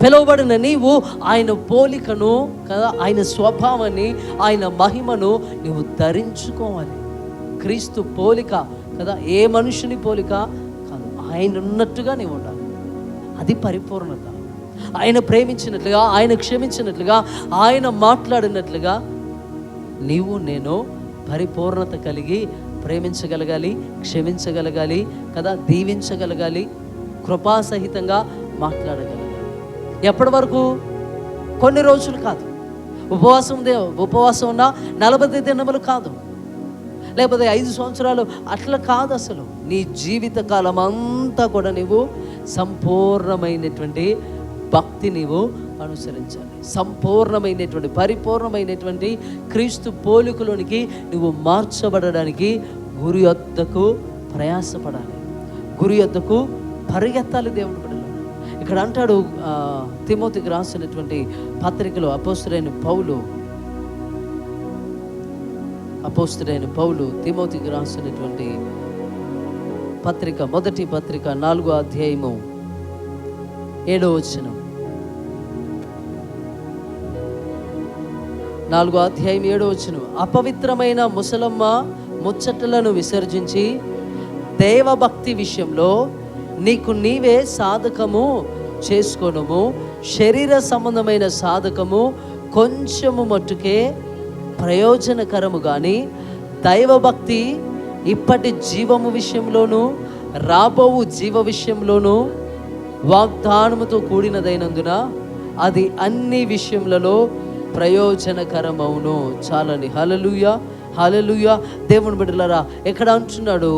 పిలువబడిన నీవు ఆయన పోలికను కదా, ఆయన స్వభావాన్ని, ఆయన మహిమను నీవు ధరించుకోవాలి. క్రీస్తు పోలిక కదా, ఏ మనుషుని పోలిక కాదు, ఆయన ఉన్నట్టుగా నీవు ఉండాలి. అది పరిపూర్ణత. ఆయన ప్రేమించినట్లుగా, ఆయన క్షమించినట్లుగా, ఆయన మాట్లాడినట్లుగా నీవు నేను పరిపూర్ణత కలిగి ప్రేమించగలగాలి, క్షమించగలగాలి కదా, దీవించగలగాలి, కృపాసహితంగా మాట్లాడగలగాలి. ఎప్పటి వరకు? కొన్ని రోజులు కాదు, ఉపవాసం ఉన్న 40 దినములు కాదు, లేకపోతే 5 సంవత్సరాలు, అట్లా కాదు. అసలు నీ జీవిత కాలం అంతా కూడా నీవు సంపూర్ణమైనటువంటి భక్తి నీవు అనుసరించాలి. సంపూర్ణమైనటువంటి పరిపూర్ణమైనటువంటి క్రీస్తు పోలికలోనికి నువ్వు మార్చబడడానికి గురి వద్దకు ప్రయాసపడాలి, గురి వద్దకు పరిగెత్తాలి. దేవుని బిడ్డలు ఇక్కడ అంటాడు, తిమోతికి రాసినటువంటి పత్రికలో అపోస్తలుడైన పౌలు తిమోతికి రాసినటువంటి పత్రిక, మొదటి పత్రిక 4వ అధ్యాయము 7వ వచనం, 4వ అధ్యాయం 7వ వచనం, అపవిత్రమైన ముసలమ్మ ముచ్చటలను విసర్జించి దైవభక్తి విషయంలో నీకు నీవే సాధకము చేసుకొనుము. శరీర సంబంధమైన సాధకము కొంచెము మట్టుకే ప్రయోజనకరము కానీ దైవభక్తి ఇప్పటి జీవము విషయంలోనూ రాబోవు జీవ విషయంలోనూ వాగ్దానముతో కూడినదైనందున అది అన్ని విషయములలో ప్రయోజనకరమవును. చాలని. హల్లెలూయా, హల్లెలూయా. దేవుని బిడ్డలారా, ఎక్కడ అంటున్నాడు?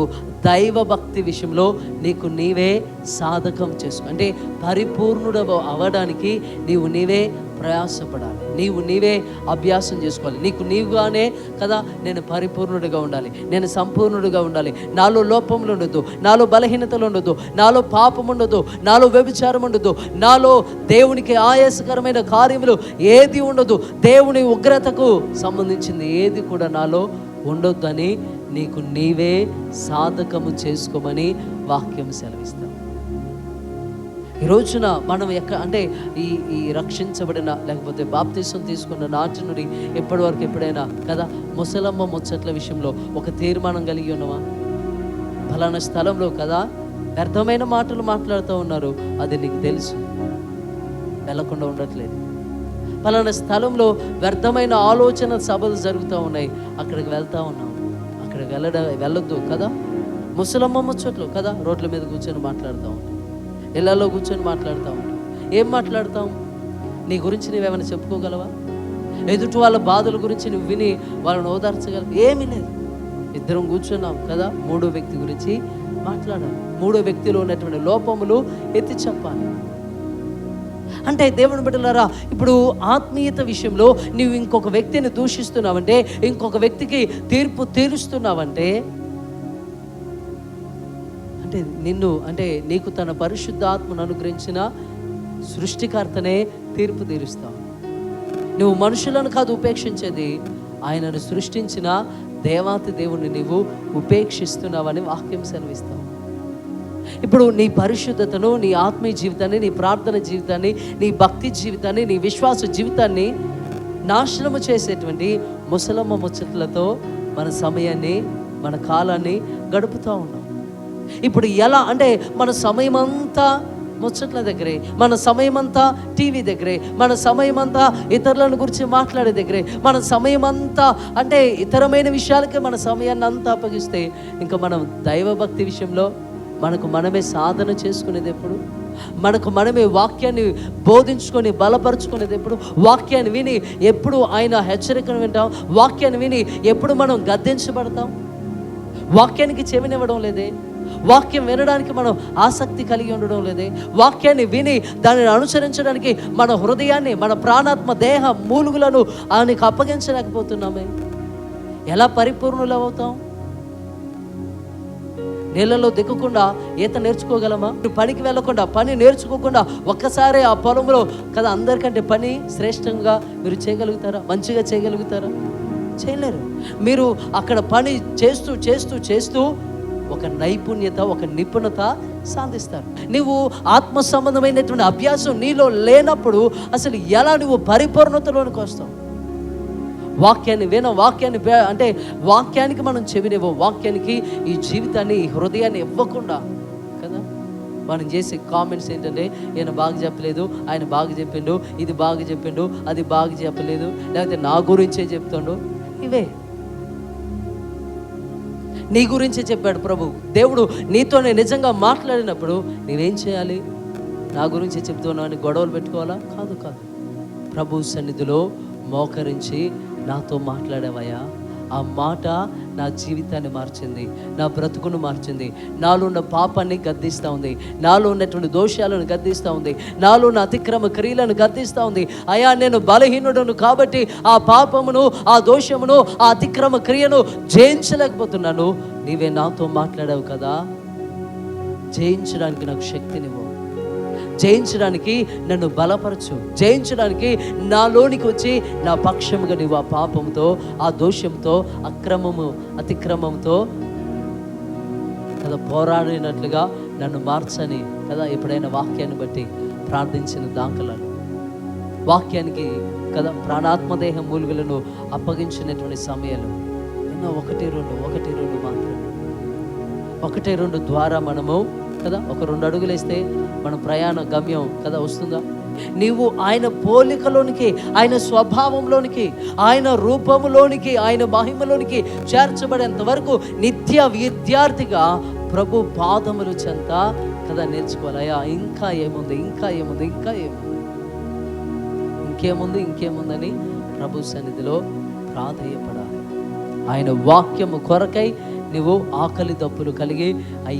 దైవభక్తి విషయంలో నీకు నీవే సాధకం చేసుకో, అంటే పరిపూర్ణుడు అవ్వడానికి నీవే ప్రయాసపడాలి, నీవే అభ్యాసం చేసుకోవాలి. నీకు నీవుగానే కదా, నేను పరిపూర్ణుడిగా ఉండాలి, నేను సంపూర్ణుడిగా ఉండాలి, నాలో లోపములు ఉండొద్దు, నాలో బలహీనతలు ఉండొద్దు, నాలో పాపం ఉండదు, నాలో వ్యభిచారం ఉండదు, నాలో దేవునికి ఆయాసకరమైన కార్యములు ఏది ఉండదు, దేవుని ఉగ్రతకు సంబంధించింది ఏది కూడా నాలో ఉండొద్దని నీకు నీవే సాధకము చేసుకోమని వాక్యం సెలవిస్తాం. ఈ రోజున మనం అంటే ఈ రక్షించబడిన, లేకపోతే బాప్తిసం తీసుకున్న నాటి నుండి ఎప్పటి వరకు ఎప్పుడైనా కదా ముసలమ్మ ముచ్చట్ల విషయంలో ఒక తీర్మానం కలిగి ఉన్నామా? ఫలానా స్థలంలో కదా వ్యర్థమైన మాటలు మాట్లాడుతూ ఉన్నారు, అది నీకు తెలుసు, వెళ్ళకుండా ఉండట్లేదు. ఫలానా స్థలంలో వ్యర్థమైన ఆలోచన సభలు జరుగుతూ ఉన్నాయి, అక్కడికి వెళ్తూ ఉన్నాం, అక్కడికి వెళ్ళొద్దు కదా. ముసలమ్మ ముచ్చట్లు కదా, రోడ్ల మీద కూర్చొని మాట్లాడుతూ ఉంటాం, ఇళ్లలో కూర్చొని మాట్లాడుతూ ఉంటాం. ఏం మాట్లాడతాం? నీ గురించి నువ్వేమైనా చెప్పుకోగలవా? ఎదుటి వాళ్ళ బాధల గురించి నువ్వు విని వాళ్ళని ఓదార్చగలవు? ఏమీ లేదు. ఇద్దరం కూర్చున్నాం కదా, 3వ వ్యక్తి గురించి మాట్లాడాలి, 3వ వ్యక్తిలో ఉన్నటువంటి లోపములు ఎత్తి చెప్పాలి. అంటే దేవుని బిడ్డలారా, ఇప్పుడు ఆత్మీయత విషయంలో నీవు ఇంకొక వ్యక్తిని దూషిస్తున్నావంటే, ఇంకొక వ్యక్తికి తీర్పు తీరుస్తున్నావంటే, అంటే నీకు తన పరిశుద్ధ ఆత్మను అనుగ్రహించిన సృష్టికర్తనే తీర్పు తీరుస్తావు. నువ్వు మనుషులను కాదు ఉపేక్షించేది, ఆయనను సృష్టించిన దేవాతి దేవుణ్ణి నీవు ఉపేక్షిస్తున్నావని వాక్యం సెలవిస్తావు. ఇప్పుడు నీ పరిశుద్ధతను, నీ ఆత్మీయ జీవితాన్ని, నీ ప్రార్థన జీవితాన్ని, నీ భక్తి జీవితాన్ని, నీ విశ్వాస జీవితాన్ని నాశనము చేసేటువంటి ముసలమ్మ ముచ్చట్లతో మన సమయాన్ని, మన కాలాన్ని గడుపుతూ ఉన్నాం. ఇప్పుడు ఎలా అంటే మన సమయం అంతా ముచ్చట్ల దగ్గరే, మన సమయం అంతా టీవీ దగ్గరే, మన సమయం అంతా ఇతరులను గురించి మాట్లాడే దగ్గరే, మన సమయం అంతా అంటే ఇతరమైన విషయాలకే మన సమయాన్ని అంతా అప్పగిస్తే ఇంకా మనం దైవభక్తి విషయంలో మనకు మనమే సాధన చేసుకునేది ఎప్పుడు? మనకు మనమే వాక్యాన్ని బోధించుకొని బలపరుచుకునేది ఎప్పుడు? వాక్యాన్ని విని ఎప్పుడు ఆయన హెచ్చరికను వింటాం? వాక్యాన్ని విని ఎప్పుడు మనం గద్దించబడతాం? వాక్యానికి చెవినివ్వడం లేదే, వాక్యం వినడానికి మనం ఆసక్తి కలిగి ఉండడం లేదే, వాక్యాన్ని విని దానిని అనుసరించడానికి మన హృదయాన్ని, మన ప్రాణాత్మ దేహ మూలుగులను ఆయనకు అప్పగించలేకపోతున్నామే. ఎలా పరిపూర్ణులు అవుతాం? నీళ్ళలో దిక్కకుండా ఈత నేర్చుకోగలమా? పనికి వెళ్ళకుండా, పని నేర్చుకోకుండా ఒక్కసారి ఆ పొలంలో కదా అందరికంటే పని శ్రేష్టంగా మీరు చేయగలుగుతారా? మంచిగా చేయగలుగుతారా? చేయలేరు. మీరు అక్కడ పని చేస్తూ చేస్తూ చేస్తూ ఒక నైపుణ్యత, ఒక నిపుణత సాధిస్తారు. నువ్వు ఆత్మ సంబంధమైనటువంటి అభ్యాసం నీలో లేనప్పుడు అసలు ఎలా నువ్వు పరిపూర్ణతలోనికి వస్తావు? వాక్యాన్ని వాక్యాన్ని అంటే వాక్యానికి మనం చెవినివ్వం, వాక్యానికి ఈ జీవితాన్ని, ఈ హృదయాన్ని ఇవ్వకుండా కదా మనం చేసే కామెంట్స్ ఏంటంటే, ఈయన బాగా చెప్పలేదు, ఆయన బాగా చెప్పిండు, ఇది బాగా చెప్పిండు, అది బాగా చెప్పలేదు, లేకపోతే నా గురించే చెప్తాడు. ఇవే నీ గురించే చెప్పాడు ప్రభు. దేవుడు నీతోనే నిజంగా మాట్లాడినప్పుడు నీవేం చేయాలి? నా గురించే చెప్తున్నావు అని గొడవలు పెట్టుకోవాలా? కాదు. ప్రభు సన్నిధిలో మోకరించి నాతో మాట్లాడావయ్యా. ఆ మాట నా జీవితాన్ని మార్చింది, నా బ్రతుకును మార్చింది, నాలో ఉన్న పాపాన్ని గద్దిస్తూ ఉంది, నాలో ఉన్నటువంటి దోషాలను గద్దిస్తూ ఉంది, నాలో ఉన్న అతిక్రమ క్రియలను గద్దిస్తూ ఉంది. అయ్యా, నేను బలహీనుడను కాబట్టి ఆ పాపమును, ఆ దోషమును, ఆ అతిక్రమ క్రియను జయించలేకపోతున్నాను. నీవే నాతో మాట్లాడావు కదా, జయించడానికి నాకు శక్తినివ్వు, జయించడానికి నన్ను బలపరచు, జయించడానికి నాలోనికి వచ్చి నా పక్షముగా నీవు ఆ పాపంతో, ఆ దోషంతో, అతిక్రమంతో కదా పోరాడినట్లుగా నన్ను మార్చని కదా ఎప్పుడైనా వాక్యాన్ని బట్టి ప్రార్థించిన దాఖలాలు, వాక్యానికి కదా ప్రాణాత్మదేహ మూలుగులను అప్పగించినటువంటి సమయాలు ఎన్నో. ఒకటి రెండు మాత్రమే, 1-2 ద్వారా మనము కదా ఒక 2 అడుగులు వేస్తే మన ప్రయాణ గమ్యం కదా వస్తుందా? నీవు ఆయన పోలికలోనికి, ఆయన స్వభావంలోనికి, ఆయన రూపంలోనికి, ఆయన మహిమలోనికి చేర్చబడేంత వరకు నిత్య విద్యార్థిగా ప్రభు పాదములు చెంత కదా నేర్చుకోవాలి. అయ్యా, ఇంకా ఏముంది, ఇంకేముందని ప్రభు సన్నిధిలో ప్రాధేయపడాలి. ఆయన వాక్యము కొరకై నువ్వు ఆకలి దప్పులు కలిగి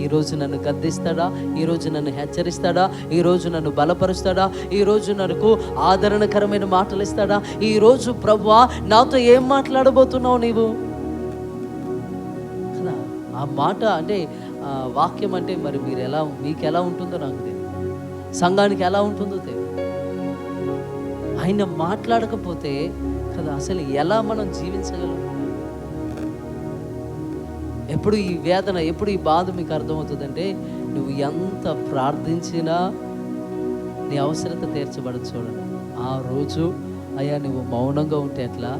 ఈరోజు నన్ను గద్దిస్తాడా, ఈరోజు నన్ను హెచ్చరిస్తాడా, ఈరోజు నన్ను బలపరుస్తాడా, ఈరోజు నాకు ఆదరణకరమైన మాటలు ఇస్తాడా, ఈరోజు ప్రభువా నాతో ఏం మాట్లాడబోతున్నావు నీవు కదా. ఆ మాట అంటే వాక్యం అంటే మరి మీకు ఎలా ఉంటుందో నాకు తెలియదు, సంఘానికి ఎలా ఉంటుందో తెలియదు. ఆయన మాట్లాడకపోతే కదా అసలు ఎలా మనం జీవించగలం? ఎప్పుడు ఈ వేదన, ఎప్పుడు ఈ బాధ మీకు అర్థమవుతుందంటే నువ్వు ఎంత ప్రార్థించినా నీ అవసరత తీర్చబడదు. చూడండి, ఆ రోజు అయ్యా నువ్వు మౌనంగా ఉంటే ఎట్లా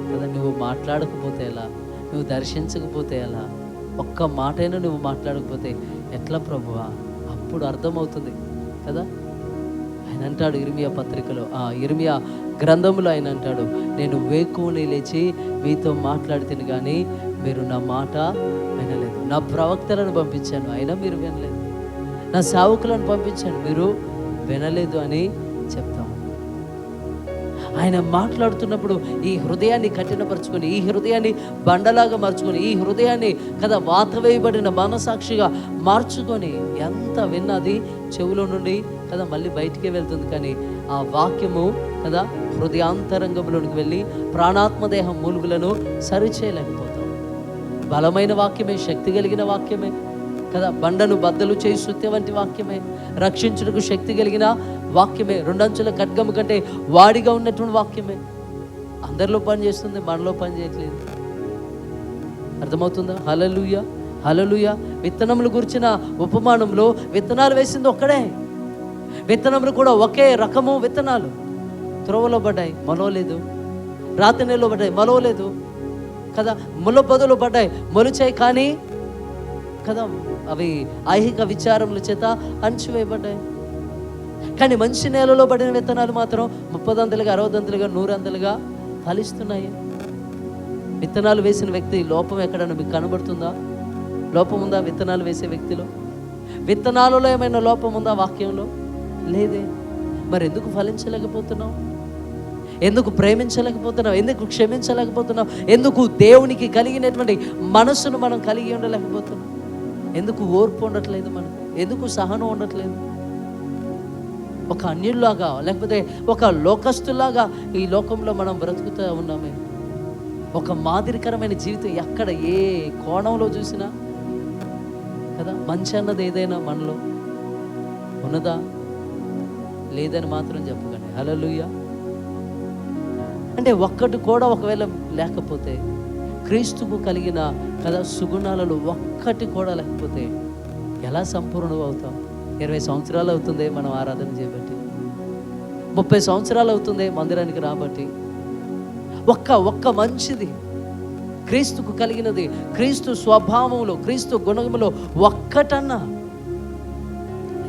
కదా, నువ్వు మాట్లాడకపోతే ఎలా, నువ్వు దర్శించకపోతే ఎలా, ఒక్క మాటైనా నువ్వు మాట్లాడకపోతే ఎట్లా ప్రభువా? అప్పుడు అర్థమవుతుంది కదా. ఆయన అంటాడు ఇర్మియా పత్రికలో, ఇర్మియా గ్రంథంలో ఆయన అంటాడు, నేను వేకువని లేచి మీతో మాట్లాడితేను కానీ మీరు నా మాట వినలేదు, నా ప్రవక్తలను పంపించాను అయినా మీరు వినలేదు, నా సేవకులను పంపించాను మీరు వినలేదు అని చెప్తాము. ఆయన మాట్లాడుతున్నప్పుడు ఈ హృదయాన్ని కఠినపరుచుకొని, ఈ హృదయాన్ని బండలాగా మార్చుకొని, ఈ హృదయాన్ని కదా వాత వేయబడిన మనసాక్షిగా మార్చుకొని, ఎంత విన్నది చెవులో నుండి కదా మళ్ళీ బయటికే వెళ్తుంది, కానీ ఆ వాక్యము కదా హృదయాంతరంగంలోనికి వెళ్ళి ప్రాణాత్మదేహం మూలుగులను సరిచేయలేకపోతాం. బలమైన వాక్యమే, శక్తి కలిగిన వాక్యమే కదా, బండను బద్దలు చేయి సుత్య వంటి వాక్యమే, రక్షించుటకు శక్తి కలిగిన వాక్యమే, 2 అంచుల ఖడ్గము కంటే వాడిగా ఉన్నటువంటి వాక్యమే. అందరిలో పని చేస్తుంది, మనలో పని చేయట్లేదు. అర్థమవుతుందా? హల్లెలూయా, హల్లెలూయా. విత్తనములు గురించిన ఉపమానంలో విత్తనాలు వేసింది ఒక్కడే, విత్తనములు కూడా ఒకే రకము విత్తనాలు. త్రోవలో పడ్డాయి, మొలవలేదు. రాతి నీళ్ళలో పడ్డాయి, మొలవలేదు కదా. ముళ్ళ పొదలు పడ్డాయి, మొలిచాయి, కానీ కదా అవి ఐహిక విచారముల చేత అణచివేయబడ్డాయి. కానీ మంచి నేలలో పడిన విత్తనాలు మాత్రం 30 అంతలుగా, 60 అంతలుగా, 100 అంతలుగా ఫలిస్తున్నాయి. విత్తనాలు వేసిన వ్యక్తి లోపం ఎక్కడన్నా మీకు కనబడుతుందా? లోపం ఉందా విత్తనాలు వేసే వ్యక్తిలో? విత్తనాలలో ఏమైనా లోపం ఉందా వాక్యంలో? లేదే. మరి ఎందుకు ఫలించలేకపోతున్నావు? ఎందుకు ప్రేమించలేకపోతున్నావు? ఎందుకు క్షమించలేకపోతున్నావు? ఎందుకు దేవునికి కలిగినటువంటి మనస్సును మనం కలిగి ఉండలేకపోతున్నాం? ఎందుకు ఓర్పు ఉండట్లేదు మనకు? ఎందుకు సహనం ఉండట్లేదు? ఒక అన్యుల్లాగా, లేకపోతే ఒక లోకస్తులాగా ఈ లోకంలో మనం బ్రతుకుతూ ఉన్నామే. ఒక మాదిరికరమైన జీవితం ఎక్కడ ఏ కోణంలో చూసినా కదా, మంచి అన్నది ఏదైనా మనలో ఉన్నదా? లేదని మాత్రం చెప్పకండి. హల్లెలూయా. అంటే ఒక్కటి కూడా ఒకవేళ లేకపోతే, క్రీస్తుకు కలిగిన కదా సుగుణాలలో ఒక్కటి కూడా లేకపోతే ఎలా సంపూర్ణం అవుతాం? 20 సంవత్సరాలు అవుతుంది మనం ఆరాధన చేయబట్టి, 30 సంవత్సరాలు అవుతుంది మందిరానికి రాబట్టి. ఒక్క మంచిది, క్రీస్తుకు కలిగినది, క్రీస్తు స్వభావంలో, క్రీస్తు గుణములో ఒక్కటన్నా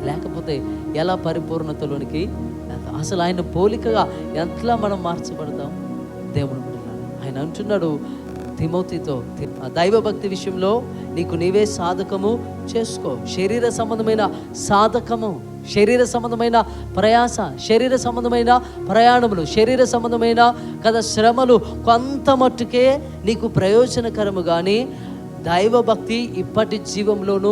లేకపోతే ఎలా పరిపూర్ణతలోనికి? అసలు ఆయన పోలికగా ఎట్లా మనం మార్చబడతాం? దేవుని బిడ్డలారా, ఆయన అంటున్నాడు తిమోతితో, దైవభక్తి విషయంలో నీకు నీవే సాధకము చేసుకో. శరీర సంబంధమైన సాధకము శరీర సంబంధమైన ప్రయాస, శరీర సంబంధమైన ప్రయాణములు, శరీర సంబంధమైన కదా శ్రమలు కొంత మట్టుకే నీకు ప్రయోజనకరము. కానీ దైవభక్తి ఇప్పటి జీవంలోనూ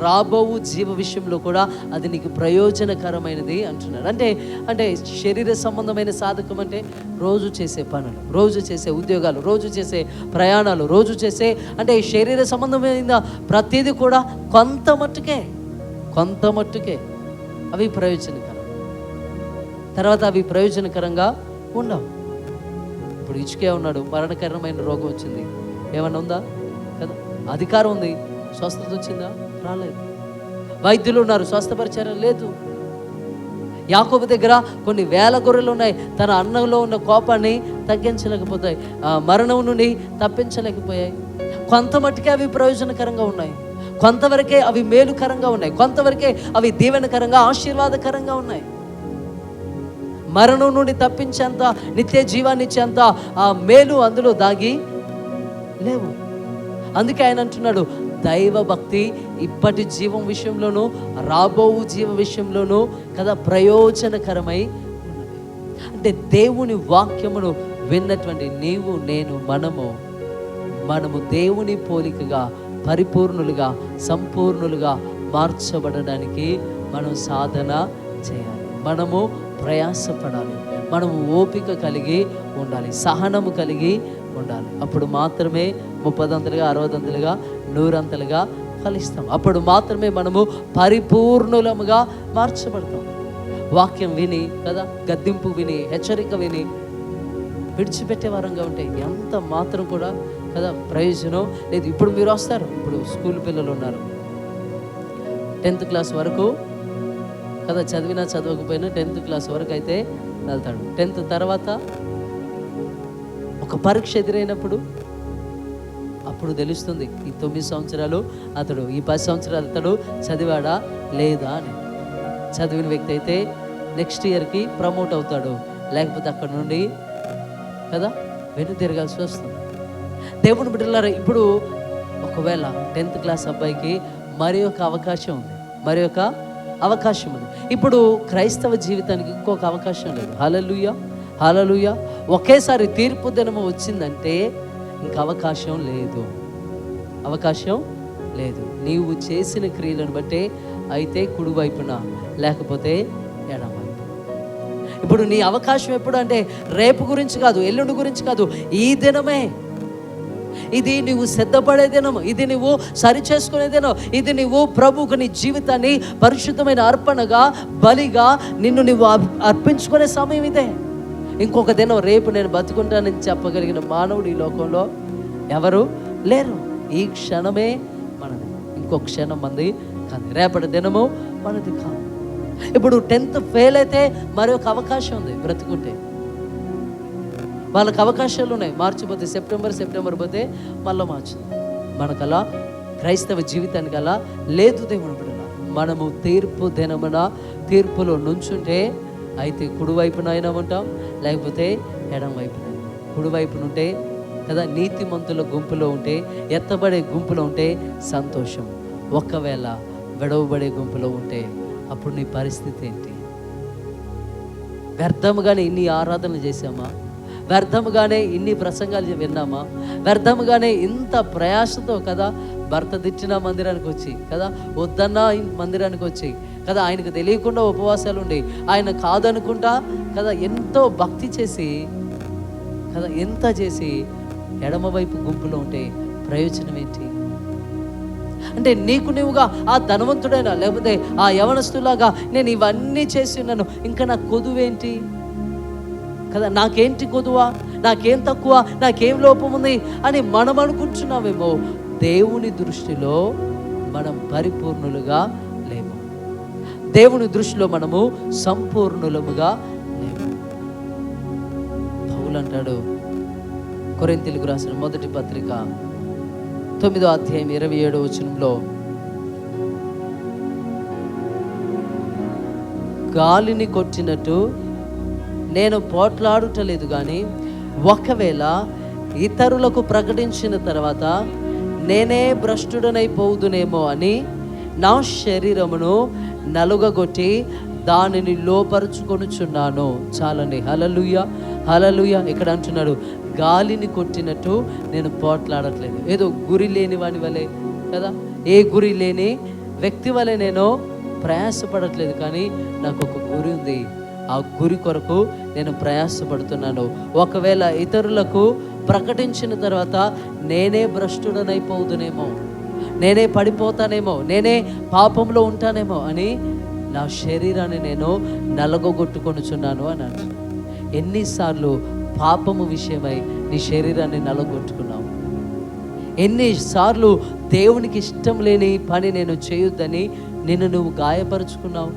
రాబో జీవ విషయంలో కూడా అది నీకు ప్రయోజనకరమైనది అంటున్నాడు. అంటే శరీర సంబంధమైన సాధకం అంటే రోజు చేసే పనులు, రోజు చేసే ఉద్యోగాలు, రోజు చేసే ప్రయాణాలు, రోజు చేసే అంటే శరీర సంబంధమైన ప్రతిదీ కూడా కొంత మట్టుకే అవి ప్రయోజనకరం. తర్వాత అవి ప్రయోజనకరంగా ఉండవు. ఇప్పుడు ఇచ్చుకే ఉన్నాడు, మరణకరమైన రోగం వచ్చింది, ఏమన్నా ఉందా? కదా. అధికారం ఉంది, స్వస్థత వచ్చిందా? రాలేదు. వైద్యులు ఉన్నారు, స్వస్థపరిచారా? లేదు. యాకోబు దగ్గర కొన్ని వేల గొర్రెలు ఉన్నాయి, తన అన్నంలో ఉన్న కోపాన్ని తగ్గించలేకపోతాయి, మరణం నుండి తప్పించలేకపోయాయి. కొంత మట్టుకే అవి ప్రయోజనకరంగా ఉన్నాయి, కొంతవరకే అవి మేలుకరంగా ఉన్నాయి, కొంతవరకే అవి దీవెనకరంగా ఆశీర్వాదకరంగా ఉన్నాయి. మరణం నుండి తప్పించేంత, నిత్య జీవాన్ని ఇచ్చేంత ఆ మేలు అందులో దాగి లేవు. అందుకే ఆయన అంటున్నాడు, దైవ భక్తి ఇప్పటి జీవం విషయంలోనూ రాబో జీవ విషయంలోనూ కదా ప్రయోజనకరమై ఉన్నది. అంటే దేవుని వాక్యమును విన్నటువంటి నీవు, నేను, మనము దేవుని పోలికగా పరిపూర్ణులుగా, సంపూర్ణులుగా మార్చబడడానికి మనం సాధన చేయాలి, మనము ప్రయాసపడాలి, మనము ఓపిక కలిగి ఉండాలి, సహనము కలిగి ఉండాలి. అప్పుడు మాత్రమే 30 60 100 ఫలిస్తాం. అప్పుడు మాత్రమే మనము పరిపూర్ణులముగా మార్చబడతాం. వాక్యం విని కదా, గద్దింపు విని, హెచ్చరిక విని విడిచిపెట్టే వారంగా ఉంటే ఎంత మాత్రం కూడా కదా ప్రయోజనం లేదు. ఇప్పుడు మీరు వస్తారు, ఇప్పుడు స్కూల్ పిల్లలు ఉన్నారు, 10th క్లాస్ వరకు కదా చదివినా చదవకపోయినా 10th క్లాస్ వరకు అయితే వెళ్తాడు. 10th తర్వాత ఒక పరీక్ష ఎదురైనప్పుడు అప్పుడు తెలుస్తుంది ఈ 9 సంవత్సరాలు అతడు, ఈ 10 సంవత్సరాలు అతడు చదివాడా లేదా అని. చదివిన వ్యక్తి అయితే నెక్స్ట్ ఇయర్కి ప్రమోట్ అవుతాడు, లేకపోతే అక్కడ నుండి కదా వెను తిరగాల్సి వస్తుంది. దేవుని బిడ్డలారా, ఇప్పుడు ఒకవేళ 10th క్లాస్ అబ్బాయికి మరి ఒక అవకాశం ఉంది. ఇప్పుడు క్రైస్తవ జీవితానికి ఇంకొక అవకాశం లేదు. హల్లెలూయా. ఒకేసారి తీర్పు దినము వచ్చిందంటే ఇంక అవకాశం లేదు. నీవు చేసిన క్రియలను బట్టే అయితే కుడివైపున, లేకపోతే ఎడమవైపు. ఇప్పుడు నీ అవకాశం ఎప్పుడు అంటే రేపు గురించి కాదు, ఎల్లుండి గురించి కాదు, ఈ దినమే. ఇది నువ్వు సిద్ధపడే దినం, ఇది నువ్వు సరి చేసుకునే దినం, ఇది నువ్వు ప్రభువుకు నీ జీవితాన్ని పరిశుద్ధమైన అర్పణగా, బలిగా నిన్ను నువ్వు అర్పించుకునే సమయం ఇదే. ఇంకొక దినం రేపు నేను బతుకుంటానని చెప్పగలిగిన మానవుడు ఈ లోకంలో ఎవరు లేరు. ఈ క్షణమే మనది, ఇంకొక క్షణం మనది కాదు, రేపటి దినము మనది కాదు. ఇప్పుడు 10th ఫెయిల్ అయితే మరొక అవకాశం ఉంది బ్రతుకుంటే. వాళ్ళకి అవకాశాలు ఉన్నాయి, మార్చిపోతే సెప్టెంబర్ పోతే మళ్ళీ మార్చుంది. మనకలా క్రైస్తవ జీవితానికి అలా లేదు. దేవుని బిడ్డల, మనము తీర్పులో నుంచుంటే అయితే కుడివైపున అయినా ఉంటాం, లేకపోతే ఎడం వైపున. కుడివైపున ఉంటే కదా నీతిమంతుల గుంపులో ఉంటే, ఎత్తబడే గుంపులో ఉంటే సంతోషం. ఒకవేళ విడవబడే గుంపులో ఉంటే అప్పుడు నీ పరిస్థితి ఏంటి? వ్యర్థముగానే ఇన్ని ఆరాధనలు చేసామా? వ్యర్థముగానే ఇన్ని ప్రసంగాలు విన్నామా? వ్యర్థముగానే ఇంత ప్రయాసతో కదా భర్త తెచ్చిన మందిరానికి వచ్చి కదా, వద్దన్న మందిరానికి వచ్చి కదా, ఆయనకు తెలియకుండా ఉపవాసాలు ఉండి, ఆయన కాదనుకుంటా కదా ఎంతో భక్తి చేసి కదా, ఎంత చేసి ఎడమవైపు గుంపులో ఉంటే ప్రయోజనం ఏంటి? అంటే నీకు నువ్వుగా ఆ ధనవంతుడైనా, లేకపోతే ఆ యవనస్తులాగా నేను ఇవన్నీ చేసి ఉన్నాను, ఇంకా నాకు కొదువేంటి కదా, నాకేంటి కొదువా, నాకేం తక్కువ, నాకేం లోపం ఉంది అని మనం అనుకుంటున్నామేమో. దేవుని దృష్టిలో మనం పరిపూర్ణులుగా లేము, దేవుని దృష్టిలో మనము సంపూర్ణులముగా లేము. పౌలు అంటాడు కొరింథీయులకు రాసిన మొదటి పత్రిక 9వ అధ్యాయం 27వ వచనంలో, గాలిని కొట్టినట్టు నేను పోట్లాడుటలేదు, కానీ ఒకవేళ ఇతరులకు ప్రకటించిన తర్వాత నేనే భ్రష్టుడనైపోదునేమో అని నా శరీరమును నలుగగొట్టి దానిని లోపరుచుకొనుచున్నాను. చాలండి. హల్లెలూయా, హల్లెలూయా. ఇక్కడ అంటున్నాడు, గాలిని కొట్టినట్టు నేను పోట్లాడట్లేదు, ఏదో గురి లేని వాని వలె కదా, ఏ గురి లేని వ్యక్తి వలె నేను ప్రయాసపడట్లేదు, కానీ నాకు ఒక గురి ఉంది. ఆ గురి కొరకు నేను ప్రయాసపడుతున్నాను. ఒకవేళ ఇతరులకు ప్రకటించిన తర్వాత నేనే భ్రష్టుడనైపోదునేమో, నేనే పడిపోతానేమో, నేనే పాపంలో ఉంటానేమో అని నా శరీరాన్ని నేను నలగొట్టుకొనుచున్నాను అని అంటున్నాను. ఎన్నిసార్లు పాపము విషయమై నీ శరీరాన్ని నలగొట్టుకున్నావు? ఎన్నిసార్లు దేవునికి ఇష్టం లేని పని నేను చేయొద్దని నిన్ను నువ్వు గాయపరుచుకున్నావు?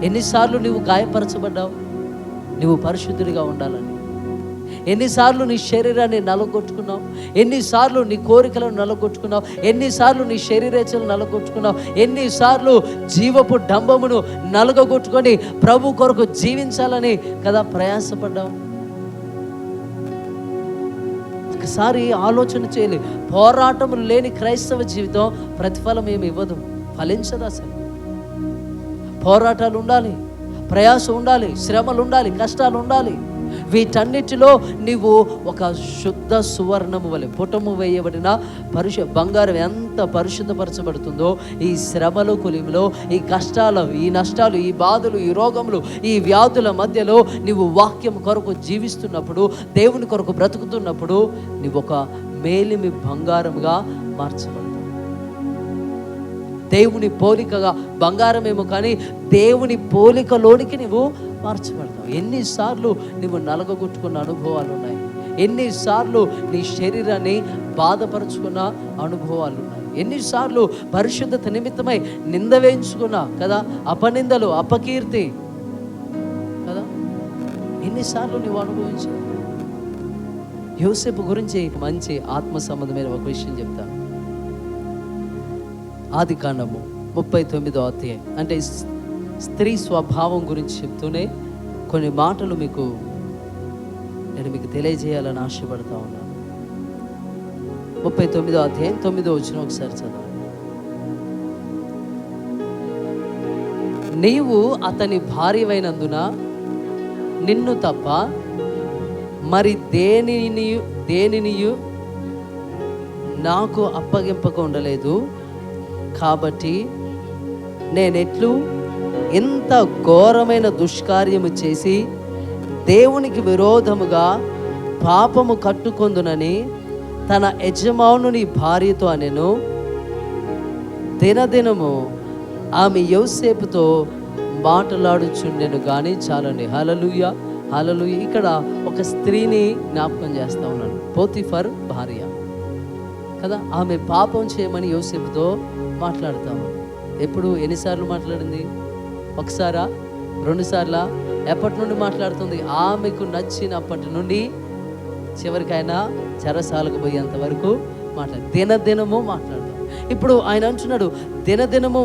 ఎన్నిసార్లు నువ్వు గాయపరచబడ్డావు నువ్వు పరిశుద్ధుడిగా ఉండాలని? ఎన్నిసార్లు నీ శరీరాన్ని నలగొట్టుకున్నావు? ఎన్నిసార్లు నీ కోరికలను నలగొట్టుకున్నావు? ఎన్నిసార్లు నీ శరీరేచ్ఛలను నలగొట్టుకున్నావు? ఎన్నిసార్లు జీవపు డంబమును నలగొట్టుకొని ప్రభు కొరకు జీవించాలని కదా ప్రయాసపడ్డావు? ఒకసారి ఆలోచన చేయాలి. పోరాటములు లేని క్రైస్తవ జీవితం ప్రతిఫలం ఏమి ఇవ్వదు, ఫలించదు అసలు. పోరాటాలు ఉండాలి, ప్రయాసం ఉండాలి, శ్రమలు ఉండాలి, కష్టాలు ఉండాలి. వీటన్నిటిలో నీవు ఒక శుద్ధ సువర్ణము వలె పుటము వేయబడిన బంగారం ఎంత పరిశుద్ధపరచబడుతుందో, ఈ శ్రమలు కొలిమిలో, ఈ కష్టాలు, ఈ నష్టాలు, ఈ బాధలు, ఈ రోగములు, ఈ వ్యాధుల మధ్యలో నీవు వాక్యం కొరకు జీవిస్తున్నప్పుడు, దేవుని కొరకు బ్రతుకుతున్నప్పుడు నీవు ఒక మేలిమి బంగారముగా మార్చబడతావు. దేవుని పోలికగా బంగారమేమో కానీ దేవుని పోలికలోనికి నువ్వు మార్చబడతావు. ఎన్నిసార్లు నువ్వు నలగొట్టుకున్న అనుభవాలు ఉన్నాయి, ఎన్నిసార్లు నీ శరీరాన్ని బాధపరుచుకున్న అనుభవాలు ఉన్నాయి, ఎన్నిసార్లు పరిశుద్ధత నిమిత్తమై నింద వేయించుకున్నా కదా, అపనిందలు, అపకీర్తి కదా, ఎన్నిసార్లు నువ్వు అనుభవించావు. యోసేపు గురించి మంచి ఆత్మ సంబంధమైన ఒక విషయం చెప్తాను. ఆదికాండము 39వ అధ్యాయం, అంటే స్త్రీ స్వభావం గురించి చెప్తూనే కొన్ని మాటలు నేను మీకు తెలియజేయాలని ఆశపడతా ఉన్నాను. 39వ అధ్యాయం 9వ వచనం ఒకసారి చదవండి. నీవు అతని భార్యవైనందున నిన్ను తప్ప మరి దేనిని నాకు అప్పగింపక ఉండలేదు. కాబట్టి నేనెట్లు ఎంత ఘోరమైన దుష్కార్యము చేసి దేవునికి విరోధముగా పాపము కట్టుకొందునని తన యజమానుని భార్యతో అనెను. దినదినము ఆమె యోసేపుతో మాట్లాడుచుండెను. కానీ చాలండి. హల్లెలూయా, హల్లెలూయా. ఇక్కడ ఒక స్త్రీని జ్ఞాపకం చేస్తా ఉన్నాను, పోతిఫర్ భార్య కదా. ఆమె పాపం చేయమని యోసేపుతో మాట్లాడతాము. ఎప్పుడు, ఎన్నిసార్లు మాట్లాడింది? ఒకసారా, 2 సార్లా? ఎప్పటి నుండి మాట్లాడుతుంది? ఆమెకు నచ్చినప్పటి నుండి చివరికైనా చెరసాలకు పోయేంత వరకు దినదినము మాట్లాడతాం. ఇప్పుడు ఆయన అంటున్నాడు, దినదినము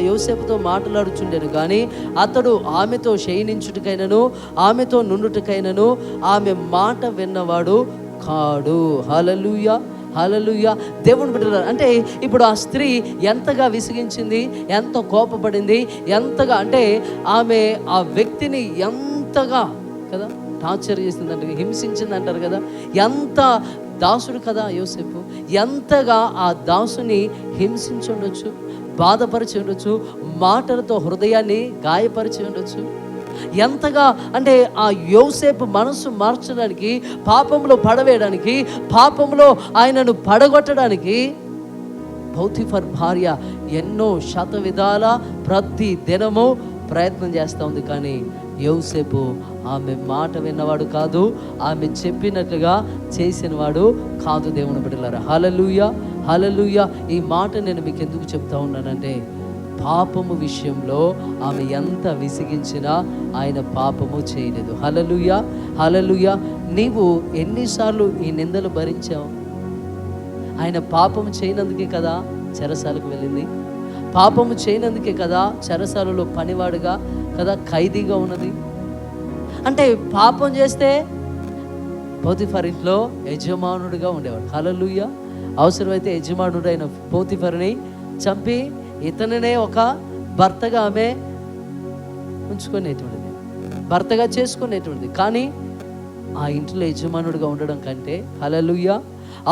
యోసేపుతో మాట్లాడుచుండెను, కానీ అతడు ఆమెతో శయనించుటకైనను ఆమెతో నుండుటకైనను ఆమె మాట విన్నవాడు కాడు. హల్లెలూయా, హల్లెలూయా. దేవుని బిడ్డలారా, అంటే ఇప్పుడు ఆ స్త్రీ ఎంతగా విసిగించింది, ఎంత కోపపడింది, ఎంతగా అంటే ఆమె ఆ వ్యక్తిని ఎంతగా కదా టార్చర్ చేసిందంట, హింసించింది అంటారు కదా. ఎంత దాసుడు కదా యోసేపు, ఎంతగా ఆ దాసుని హింసించి ఉండొచ్చు, బాధపరిచి ఉండొచ్చు, మాటలతో హృదయాన్ని గాయపరిచి ఉండొచ్చు. ఎంతగా అంటే ఆ యోసేపు మనసు మార్చడానికి, పాపంలో పడవేయడానికి, పాపంలో ఆయనను పడగొట్టడానికి పోతిఫర్ భార్య ఎన్నో శతవిధాల ప్రతి దినము ప్రయత్నం చేస్తూ ఉంది. కానీ యోసేపు ఆమె మాట విన్నవాడు కాదు, ఆమె చెప్పినట్లుగా చేసినవాడు కాదు. దేవుని బిడ్డలారా, హల్లెలూయా, హల్లెలూయా. ఈ మాట నేను మీకు ఎందుకు చెప్తా ఉన్నానంటే, పాపము విషయంలో ఆమె ఎంత విసిగించినా ఆయన పాపము చేయలేదు. హల్లెలూయా, హల్లెలూయా. నీవు ఎన్నిసార్లు ఈ నిందలు భరించావు? ఆయన పాపము చేయనందుకే కదా చెరసాలకు వెళ్ళింది, పాపము చేయనందుకే కదా చెరసాలలో పనివాడుగా కదా ఖైదీగా ఉన్నది. అంటే పాపం చేస్తే పోతిఫర్ ఇంట్లో యజమానుడిగా ఉండేవాడు. హల్లెలూయా. అవసరమైతే యజమానుడైన పోతిఫర్ని చంపి ఇతనినే ఒక భర్తగా ఆమె ఉంచుకునేటువంటిది, భర్తగా చేసుకునేటువంటిది. కానీ ఆ ఇంటిలో యజమానుడిగా ఉండడం కంటే, హల్లెలూయా,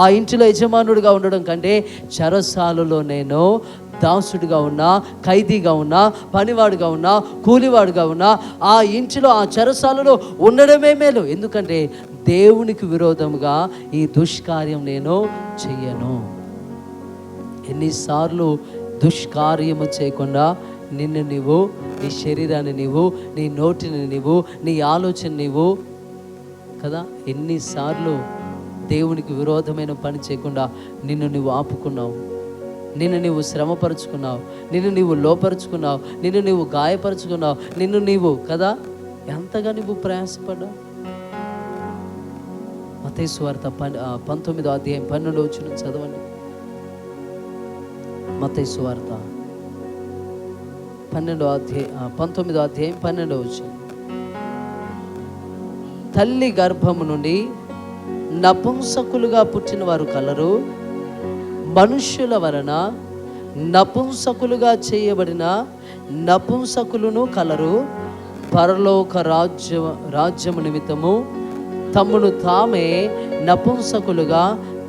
ఆ ఇంటిలో యజమానుడిగా ఉండడం కంటే చెరసాలలో నేను దాసుడిగా ఉన్నా, ఖైదీగా ఉన్నా, పనివాడుగా ఉన్నా, కూలివాడుగా ఉన్నా, ఆ ఇంటిలో ఆ చెరసాలలో ఉండడమే మేలు. ఎందుకంటే దేవునికి విరోధముగా ఈ దుష్కార్యం నేను చెయ్యను. ఎన్నిసార్లు దుష్కార్యము చేయకుండా నిన్ను నీవు, నీ శరీరాన్ని నీవు, నీ నోటిని నీవు, నీ ఆలోచన నీవు కదా, ఎన్నిసార్లు దేవునికి విరోధమైన పని చేయకుండా నిన్ను నువ్వు ఆపుకున్నావు, నిన్ను నీవు శ్రమపరుచుకున్నావు, నిన్ను నీవు లోపరుచుకున్నావు, నిన్ను నీవు గాయపరుచుకున్నావు, నిన్ను నీవు కదా ఎంతగా నువ్వు ప్రయాసపడ్డావు. మత్తయి సువార్త 19వ అధ్యాయం 12వ వచనం చదవండి. మత్తయి సువార్త 19వ అధ్యాయం 12వ వచనం. తల్లి గర్భము నుండి నపుంసకులుగా పుట్టిన వారు కలరు, మనుష్యుల వలన నపుంసకులుగా చేయబడిన నపుంసకులను కలరు. పరలోక రాజ్యము నిమిత్తము తమ్మును తామే నపుంసకులుగా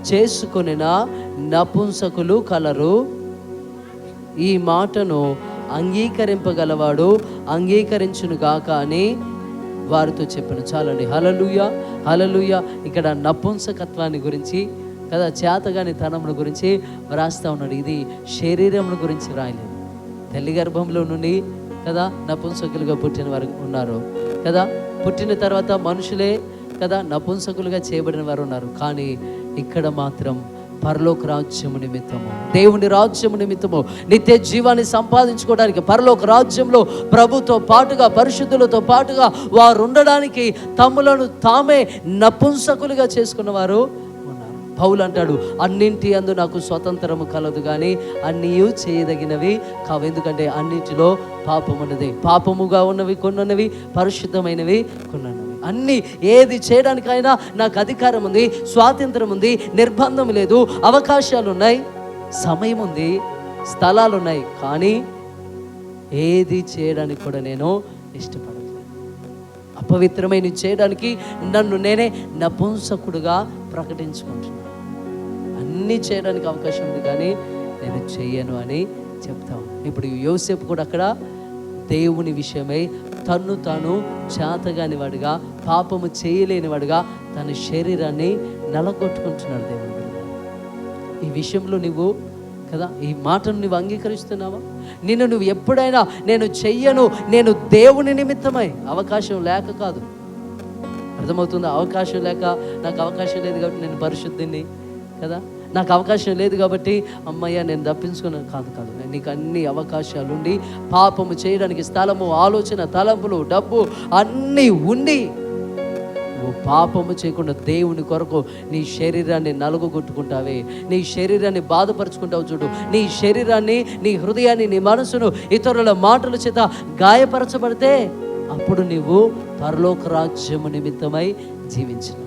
చేసుకొనిన నపుంసకులు కలరు. ఈ మాటను అంగీకరింపగలవాడు అంగీకరించునుగాక అని వారితో చెప్పాను. చాలండి. హల్లెలూయా, హల్లెలూయా. ఇక్కడ నపుంసకత్వాన్ని గురించి కదా, చేతగాని తనమును గురించి రాస్తా ఉన్నాడు. ఇది శరీరమును గురించి రాయలేదు. తల్లి గర్భంలో నుండి కదా నపుంసకులుగా పుట్టిన వారు ఉన్నారు కదా, పుట్టిన తర్వాత మనుషులే కదా నపుంసకులుగా చేయబడిన వారు ఉన్నారు. కానీ ఇక్కడ మాత్రం పరలోక రాజ్యము నిమిత్తము, దేవుని రాజ్యము నిమిత్తము, నిత్య జీవాన్ని సంపాదించుకోవడానికి, పరలోక రాజ్యంలో ప్రభుతో పాటుగా, పరిశుద్ధులతో పాటుగా వారు ఉండడానికి తమ్ములను తామే నపుంసకులుగా చేసుకున్న వారు ఉన్నారు. పౌలు అంటాడు, అన్నింటి యందు నాకు స్వతంత్రము కలదు కానీ అన్నీ చేయదగినవి కావు. ఎందుకంటే అన్నింటిలో పాపం ఉన్నది. పాపముగా ఉన్నవి కొన్నవి, పరిశుద్ధమైనవి కొన్నవి. అన్నీ ఏది చేయడానికైనా నాకు అధికారం ఉంది, స్వాతంత్రం ఉంది, నిర్బంధం లేదు, అవకాశాలు ఉన్నాయి, సమయం ఉంది, స్థలాలు ఉన్నాయి. కానీ ఏది చేయడానికి కూడా నేను ఇష్టపడలేదు. అపవిత్రమైన చేయడానికి నన్ను నేనే నపుంసకుడుగా ప్రకటించుకుంటున్నాను. అన్నీ చేయడానికి అవకాశం ఉంది కానీ నేను చెయ్యను అని చెప్తాను. ఇప్పుడు యోసేపు కూడా అక్కడ దేవుని విషయమై తన్ను తాను చేతగాని వాడిగా, పాపము చేయలేని వాడిగా తన శరీరాన్ని నలగొట్టుకుంటున్నాడు. దేవుని ఈ విషయంలో నువ్వు కదా ఈ మాటను నువ్వు అంగీకరిస్తున్నావా? నువ్వు ఎప్పుడైనా నేను చెయ్యను, నేను దేవుని నిమిత్తమై, అవకాశం లేక కాదు, అర్థమవుతుందా? అవకాశం లేక, నాకు అవకాశం లేదు కాబట్టి నేను పరిశుద్ధిని కదా, నాకు అవకాశం లేదు కాబట్టి అమ్మయ్య నేను తప్పించుకున్నాను కాదు. నీకు అన్ని అవకాశాలు ఉండి, పాపము చేయడానికి స్థలము, ఆలోచన, తలంపులు, డబ్బు అన్నీ ఉండి నువ్వు పాపము చేయకుండా దేవుని కొరకు నీ శరీరాన్ని నలుగుగొట్టుకుంటావే, నీ శరీరాన్ని బాధపరుచుకుంటావు చూడు, నీ శరీరాన్ని, నీ హృదయాన్ని, నీ మనసును ఇతరుల మాటల చేత గాయపరచబడితే అప్పుడు నీవు పరలోక రాజ్యము నిమిత్తమై జీవించిన,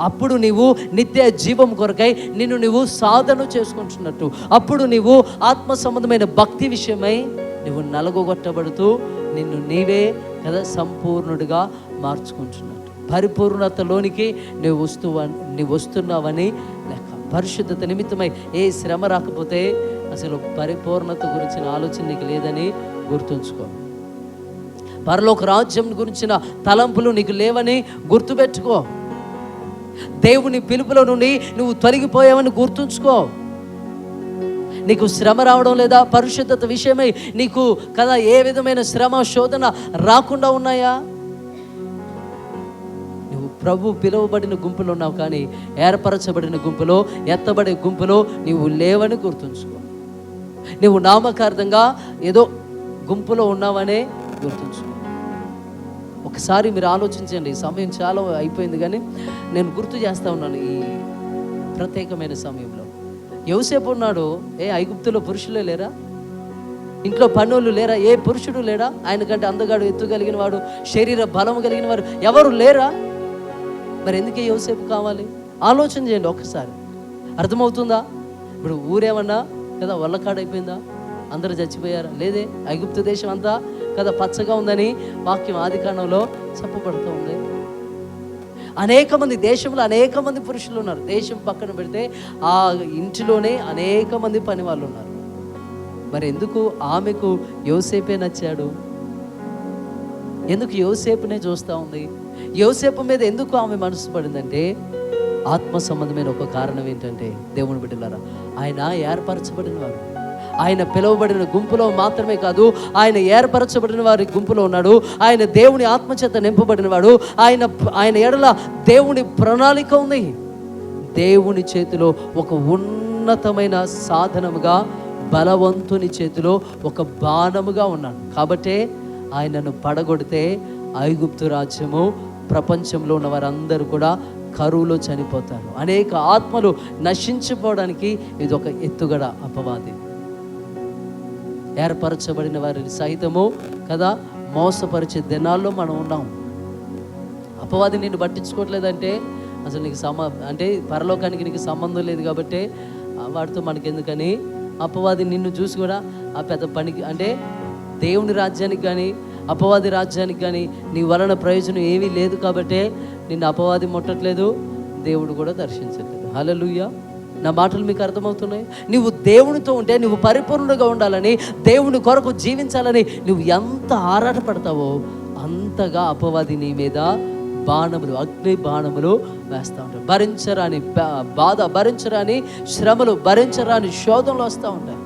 అప్పుడు నీవు నిత్య జీవం కొరకై నిన్ను నువ్వు సాధన చేసుకుంటున్నట్టు, అప్పుడు నీవు ఆత్మ సంబంధమైన భక్తి విషయమై నువ్వు నలగొట్టబడుతూ నిన్ను నీవే కదా సంపూర్ణుడిగా మార్చుకుంటున్నట్టు, పరిపూర్ణతలోనికి నువ్వు వస్తున్నావని లెక్క. పరిశుద్ధత నిమిత్తమై ఏ శ్రమ రాకపోతే అసలు పరిపూర్ణత గురించిన ఆలోచన నీకు లేదని గుర్తుంచుకో. పరలోక రాజ్యం గురించిన తలంపులు నీకు లేవని గుర్తుపెట్టుకో. దేవుని పిలుపులో నుండి నువ్వు తొలగిపోయావని గుర్తుంచుకో. నీకు శ్రమ రావడం లేదా? పరిశుద్ధత విషయమై నీకు కదా ఏ విధమైన శ్రమ, శోధన రాకుండా ఉన్నాయా? నువ్వు ప్రభు పిలువబడిన గుంపులో ఉన్నావు కానీ ఏర్పరచబడిన గుంపులో, ఎత్తబడే గుంపులో నీవు లేవని గుర్తుంచుకో. నువ్వు నామకార్థంగా ఏదో గుంపులో ఉన్నావనే గుర్తుంచుకో. ఒకసారి మీరు ఆలోచించండి. సమయం చాలా అయిపోయింది కానీ నేను గుర్తు చేస్తూ ఉన్నాను ఈ ప్రత్యేకమైన సమయంలో. యోసేపు ఉన్నాడు, ఐగుప్తులో పురుషులే లేరా? ఇంట్లో పనులు లేరా? ఏ పురుషుడు లేడా? ఆయన కంటే అందగాడు, ఎత్తు కలిగిన వాడు, శరీర బలము కలిగిన వారు ఎవరు లేరా? మరి ఎందుకే యోసేపు కావాలి? ఆలోచన చేయండి ఒక్కసారి. అర్థమవుతుందా? ఇప్పుడు ఊరేమన్నా కదా, వల్లకాడైపోయిందా? అందరూ చచ్చిపోయారా? లేదే. ఐగుప్తు దేశం అంతా కదా పచ్చగా ఉందని వాక్యం ఆదికాండంలో చెప్పబడుతూ ఉంది. అనేక మంది దేశంలో అనేక మంది పురుషులు ఉన్నారు. దేశం పక్కన పెడితే ఆ ఇంటిలోనే అనేక మంది పని వాళ్ళు ఉన్నారు. మరి ఎందుకు ఆమెకు యోసేపే నచ్చాడు? ఎందుకు యోసేపునే చూస్తూ ఉంది? యోసేపు మీద ఎందుకు ఆమె మనసు పడిందంటే ఆత్మ సంబంధమైన ఒక కారణం ఏంటంటే, దేవుని బిడ్డలారా, ఆయన ఏర్పరచబడిన వారు. ఆయన పిలువబడిన గుంపులో మాత్రమే కాదు, ఆయన ఏర్పరచబడిన వారి గుంపులో ఉన్నాడు. ఆయన దేవుని ఆత్మచేత నింపబడిన వాడు. ఆయన ఎడల దేవుని ప్రణాళిక ఉంది. దేవుని చేతిలో ఒక ఉన్నతమైన సాధనముగా, బలవంతుని చేతిలో ఒక బాణముగా ఉన్నాడు. కాబట్టే ఆయనను పడగొడితే ఐగుప్తు రాజ్యము, ప్రపంచంలో ఉన్న వారందరూ కూడా కరువులో చనిపోతారు. అనేక ఆత్మలు నశించిపోవడానికి ఇది ఒక ఎత్తుగడ. అపవాది ఏర్పరచబడిన వారిని సైతము కదా మోసపరిచే దినాల్లో మనం ఉన్నాం. అపవాది నిన్ను పట్టించుకోవట్లేదంటే అసలు నీకు అంటే పరలోకానికి నీకు సంబంధం లేదు కాబట్టి వాడితో మనకెందుకని అపవాది నిన్ను చూసి కూడా ఆ పెద్ద పనికి, అంటే దేవుని రాజ్యానికి కానీ అపవాది రాజ్యానికి కానీ నీ వలన ప్రయోజనం ఏమీ లేదు కాబట్టే నిన్ను అపవాది ముట్టట్లేదు, దేవుడు కూడా దర్శించట్లేదు. హల్లెలూయా. నా మాటలు మీకు అర్థమవుతున్నాయి? నువ్వు దేవునితో ఉంటే, నువ్వు పరిపూర్ణుడిగా ఉండాలని, దేవుని కొరకు జీవించాలని నువ్వు ఎంత ఆరాటపడతావో అంతగా అపవాది నీ మీద బాణములు, అగ్ని బాణములు వేస్తూ ఉంటాయి. భరించరాని బాధ, భరించరాని శ్రమలు, భరించరాని శోధనలు వస్తూ ఉంటాయి.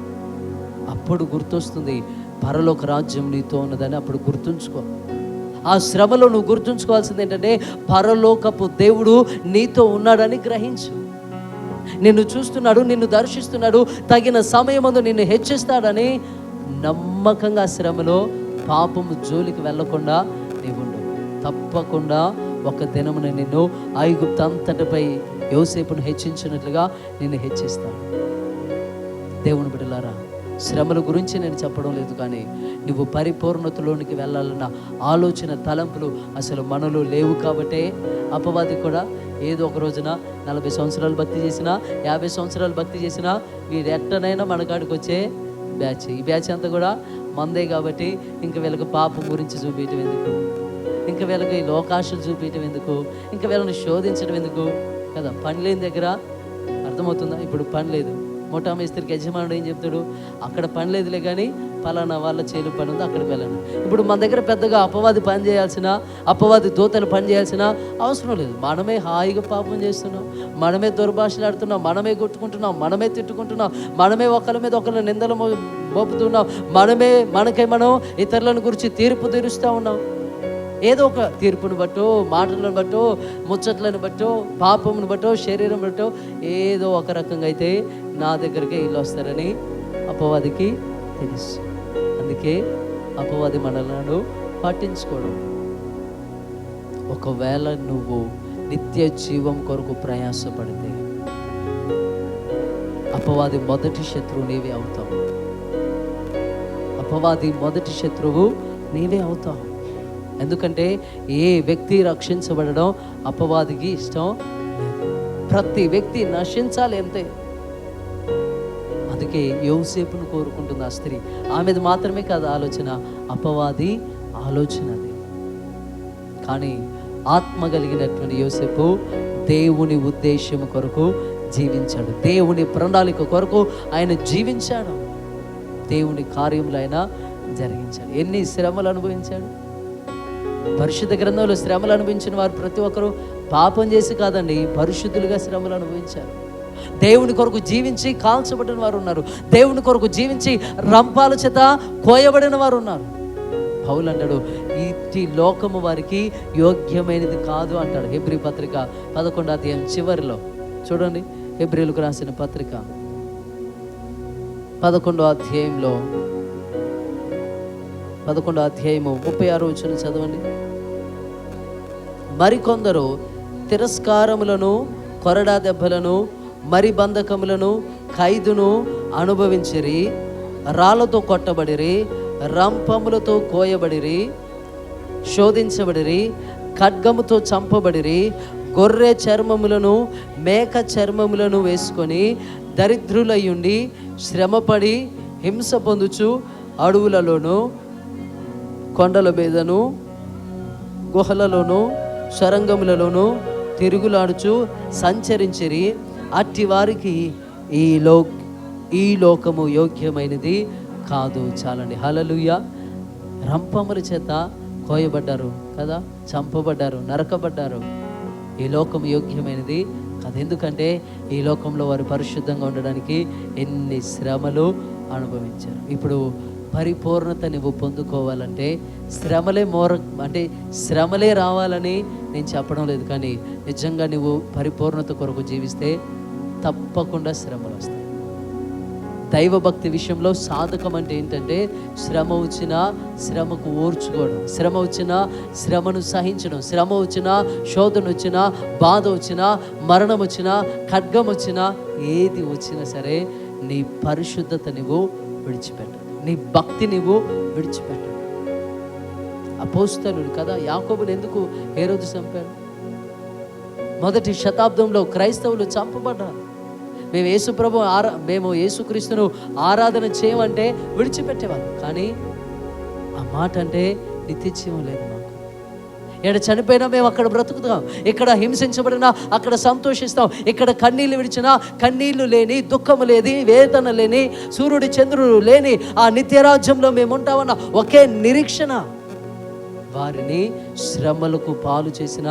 అప్పుడు గుర్తొస్తుంది పరలోక రాజ్యం నీతో ఉన్నదని. అప్పుడు గుర్తుంచుకో. ఆ శ్రమలో నువ్వు గుర్తుంచుకోవాల్సింది ఏంటంటే పరలోకపు దేవుడు నీతో ఉన్నాడని గ్రహించు. నిన్ను చూస్తున్నాడు, నిన్ను దర్శిస్తున్నాడు, తగిన సమయమందు నిన్ను హెచ్చిస్తాడని నమ్మకంగా శ్రమలో పాపము జోలికి వెళ్ళకుండా నీవుండు. తప్పకుండా ఒక దినమున నిన్ను ఐగుప్తు అంతటిపై యోసేపును హెచ్చించినట్లుగా నిన్ను హెచ్చిస్తాడు. దేవుని బిడ్డలారా, శ్రమల గురించి నేను చెప్పడం లేదు, కానీ నువ్వు పరిపూర్ణతలోనికి వెళ్ళాలన్న ఆలోచన, తలంపులు అసలు మనలో లేవు. కాబట్టే అపవాది కూడా ఏదో ఒక రోజున 40 సంవత్సరాలు భక్తి చేసినా, 50 సంవత్సరాలు భక్తి చేసినా వీడు ఎట్టనైనా మన కాడికి వచ్చే బ్యాచ్. ఈ బ్యాచ్ అంతా కూడా మందే కాబట్టి ఇంక వీళ్ళకి పాపం గురించి చూపించడం ఎందుకు, ఇంకా వీళ్ళకి లోకాశలు చూపించడం ఎందుకు, ఇంకా వీళ్ళని శోధించడం ఎందుకు కదా. పని లేని దగ్గర అర్థమవుతుందా? ఇప్పుడు పని లేదు, మోటా మేస్త్రికి యజమానుడు ఏం చెప్తాడు, అక్కడ పని లేదులే కానీ పలానా వాళ్ళ చేలు పని ఉంది, అక్కడికి వెళ్ళను. ఇప్పుడు మన దగ్గర పెద్దగా అపవాది పని చేయాల్సిన, అపవాది దూతలు పని చేయాల్సిన అవసరం లేదు. మనమే హాయిగా పాపం చేస్తున్నాం, మనమే దుర్భాషలు ఆడుతున్నాం, మనమే కొట్టుకుంటున్నాం, మనమే తిట్టుకుంటున్నాం, మనమే ఒకరి మీద ఒకరి నిందలు మోపుతున్నాం, మనకే మనం ఇతరులను గురించి తీర్పు తీరుస్తూ ఉన్నాం. ఏదో ఒక తీర్పును బట్టో, మాటలను బట్టో, ముచ్చట్లను బట్టో, పాపమును బట్టో, శరీరం బట్టో ఏదో ఒక రకంగా అయితే నా దగ్గరికే వీళ్ళు వస్తారని అపవాదికి తెలుసు. అందుకే అపవాది మనలను పట్టించుకోవడం. ఒకవేళ నువ్వు నిత్య జీవం కొరకు ప్రయాసపడితే అపవాది మొదటి శత్రువు నీవే అవుతావు. అపవాది మొదటి శత్రువు నీవే అవుతావు. ఎందుకంటే ఏ వ్యక్తి రక్షించబడడం అపవాదికి ఇష్టం. ప్రతి వ్యక్తి నశించాలి అంతే. అందుకే యోసేపును కోరుకుంటుంది ఆ స్త్రీ. ఆమెది మాత్రమే కాదు ఆలోచన, అపవాది ఆలోచన అది. కానీ ఆత్మ కలిగినటువంటి యోసేపు దేవుని ఉద్దేశం కొరకు జీవించాడు, దేవుని ప్రణాళిక కొరకు ఆయన జీవించాడు, దేవుని కార్యములు ఆయన జరిగించాడు. ఎన్ని శ్రమలు అనుభవించాడు. పరిశుద్ధ గ్రంథంలో శ్రమలు అనుభవించిన వారు ప్రతి ఒక్కరూ పాపం చేసి కాదండి, పరిశుద్ధులుగా శ్రమలు అనుభవించారు. దేవుని కొరకు జీవించి కాల్చబడిన వారు ఉన్నారు, దేవుని కొరకు జీవించి రంపాల చేత కోయబడిన వారు ఉన్నారు. పౌలు అంటాడు, ఈ లోకము వారికి యోగ్యమైనది కాదు అంటాడు. హెబ్రీ పత్రిక 11వ అధ్యాయం చివరిలో చూడండి. హెబ్రీలకు రాసిన పత్రిక 11వ అధ్యాయంలో 11వ అధ్యాయము 36వ వచనం చదవండి. మరికొందరు తిరస్కారములను, కొరడా దెబ్బలను, మరి బంధకములను, ఖైదును అనుభవించిరి, రాళ్లతో కొట్టబడిరి, రంపములతో కోయబడిరి, శోధించబడిరి, ఖడ్గముతో చంపబడిరి, గొర్రె చర్మములను, మేక చర్మములను వేసుకొని దరిద్రులయ్యుండి శ్రమపడి హింస పొందుచు అడవులలోను కొండల మీదను గుహలలోను సొరంగములలోను తిరుగులాడుచు సంచరించిరి. అట్టి వారికి ఈ లోకము యోగ్యమైనది కాదు. చాలండి. హల్లెలూయా. రంపముల చేత కోయబడ్డారు కదా, చంపబడ్డారు, నరకబడ్డారు. ఈ లోకం యోగ్యమైనది కాదు. ఎందుకంటే ఈ లోకంలో వారు పరిశుద్ధంగా ఉండడానికి ఎన్ని శ్రమలు అనుభవించారు. ఇప్పుడు పరిపూర్ణత నువ్వు పొందుకోవాలంటే శ్రమలే రావాలని నేను చెప్పడం లేదు, కానీ నిజంగా నువ్వు పరిపూర్ణత కొరకు జీవిస్తే తప్పకుండా శ్రమలు వస్తాయి. దైవభక్తి విషయంలో సాధకం అంటే ఏంటంటే శ్రమ వచ్చినా శ్రమకు ఓర్చుకోవడం, శ్రమ వచ్చినా శ్రమను సహించడం, శ్రమ వచ్చినా శోధన వచ్చినా బాధ వచ్చినా మరణం వచ్చినా ఖడ్గం వచ్చినా ఏది వచ్చినా సరే నీ పరిశుద్ధత నువ్వు విడిచిపెట్టదు, నీ భక్తి నువ్వు విడిచిపెట్టదు. అపోస్తలుడు కదా, యాకోబుని ఎందుకు హేరోదు చంపాడు? మొదటి శతాబ్దంలో క్రైస్తవులు చంపబడ్డారు. మేము యేసుక్రీస్తును ఆరాధన చేయమంటే విడిచిపెట్టేవాళ్ళు. కానీ ఆ మాట అంటే నిత్యజీవం లేదు మాకు. ఇక్కడ చనిపోయినా మేము అక్కడ బ్రతుకుతాం, ఇక్కడ హింసించబడినా అక్కడ సంతోషిస్తాం, ఇక్కడ కన్నీళ్ళు విడిచినా కన్నీళ్లు లేని, దుఃఖము లేని, వేదన లేని, సూర్యుడి చంద్రుడు లేని ఆ నిత్యరాజ్యంలో మేము ఉంటామన్న ఒకే నిరీక్షణ. వారిని శ్రమలకు పాలు చేసిన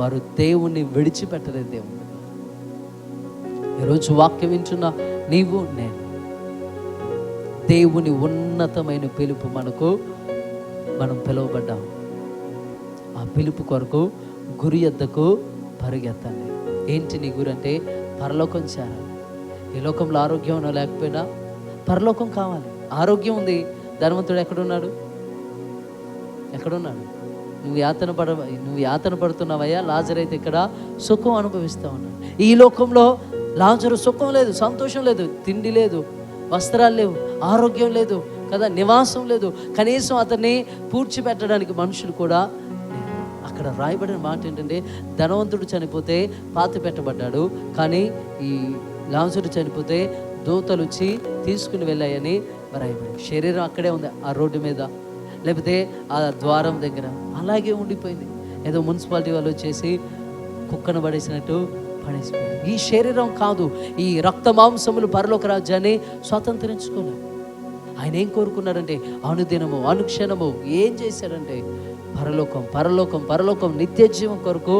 వారు దేవుణ్ణి విడిచిపెట్టలేదు. దేవుడు ఈరోజు వాక్యం వింటున్న నీవు నేను, దేవుని ఉన్నతమైన పిలుపు మనం పిలువబడ్డాం. ఆ పిలుపు కొరకు గురి ఎద్దకు పరిగెత్తండి. ఏంటి నీ గురి అంటే పరలోకం చేరాలి. ఈ లోకంలో ఆరోగ్యం ఉన్నా లేకపోయినా పరలోకం కావాలి. ఆరోగ్యం ఉంది, ధనవంతుడు ఎక్కడున్నాడు? నువ్వు యాతన పడుతున్నావయ్యా. లాజరు అయితే ఇక్కడ సుఖం అనుభవిస్తూ ఉన్నాడు. ఈ లోకంలో లాజరు సుఖం లేదు, సంతోషం లేదు, తిండి లేదు, వస్త్రాలు లేవు, ఆరోగ్యం లేదు కదా, నివాసం లేదు, కనీసం అతన్ని పూడ్చిపెట్టడానికి మనుషులు కూడా లేరు. అక్కడ రాయబడిన మాట ఏంటంటే ధనవంతుడు చనిపోతే పాతి పెట్టబడ్డాడు, కానీ ఈ లాజరు చనిపోతే దూతలు వచ్చి తీసుకుని వెళ్ళాయని రాయబడి. శరీరం అక్కడే ఉంది, ఆ రోడ్డు మీద, లేకపోతే ఆ ద్వారం దగ్గర అలాగే ఉండిపోయింది. ఏదో మున్సిపాలిటీ వాళ్ళు వచ్చేసి కుక్కను పడేసినట్టు పడేసిపోయింది. ఈ శరీరం కాదు, ఈ రక్త మాంసములు పరలోక రాజ్యాన్ని స్వతంత్రించుకోలేదు. ఆయన ఏం కోరుకున్నాడంటే అనుదినము అనుక్షణము ఏం చేశాడంటే పరలోకం నిత్య జీవం కొరకు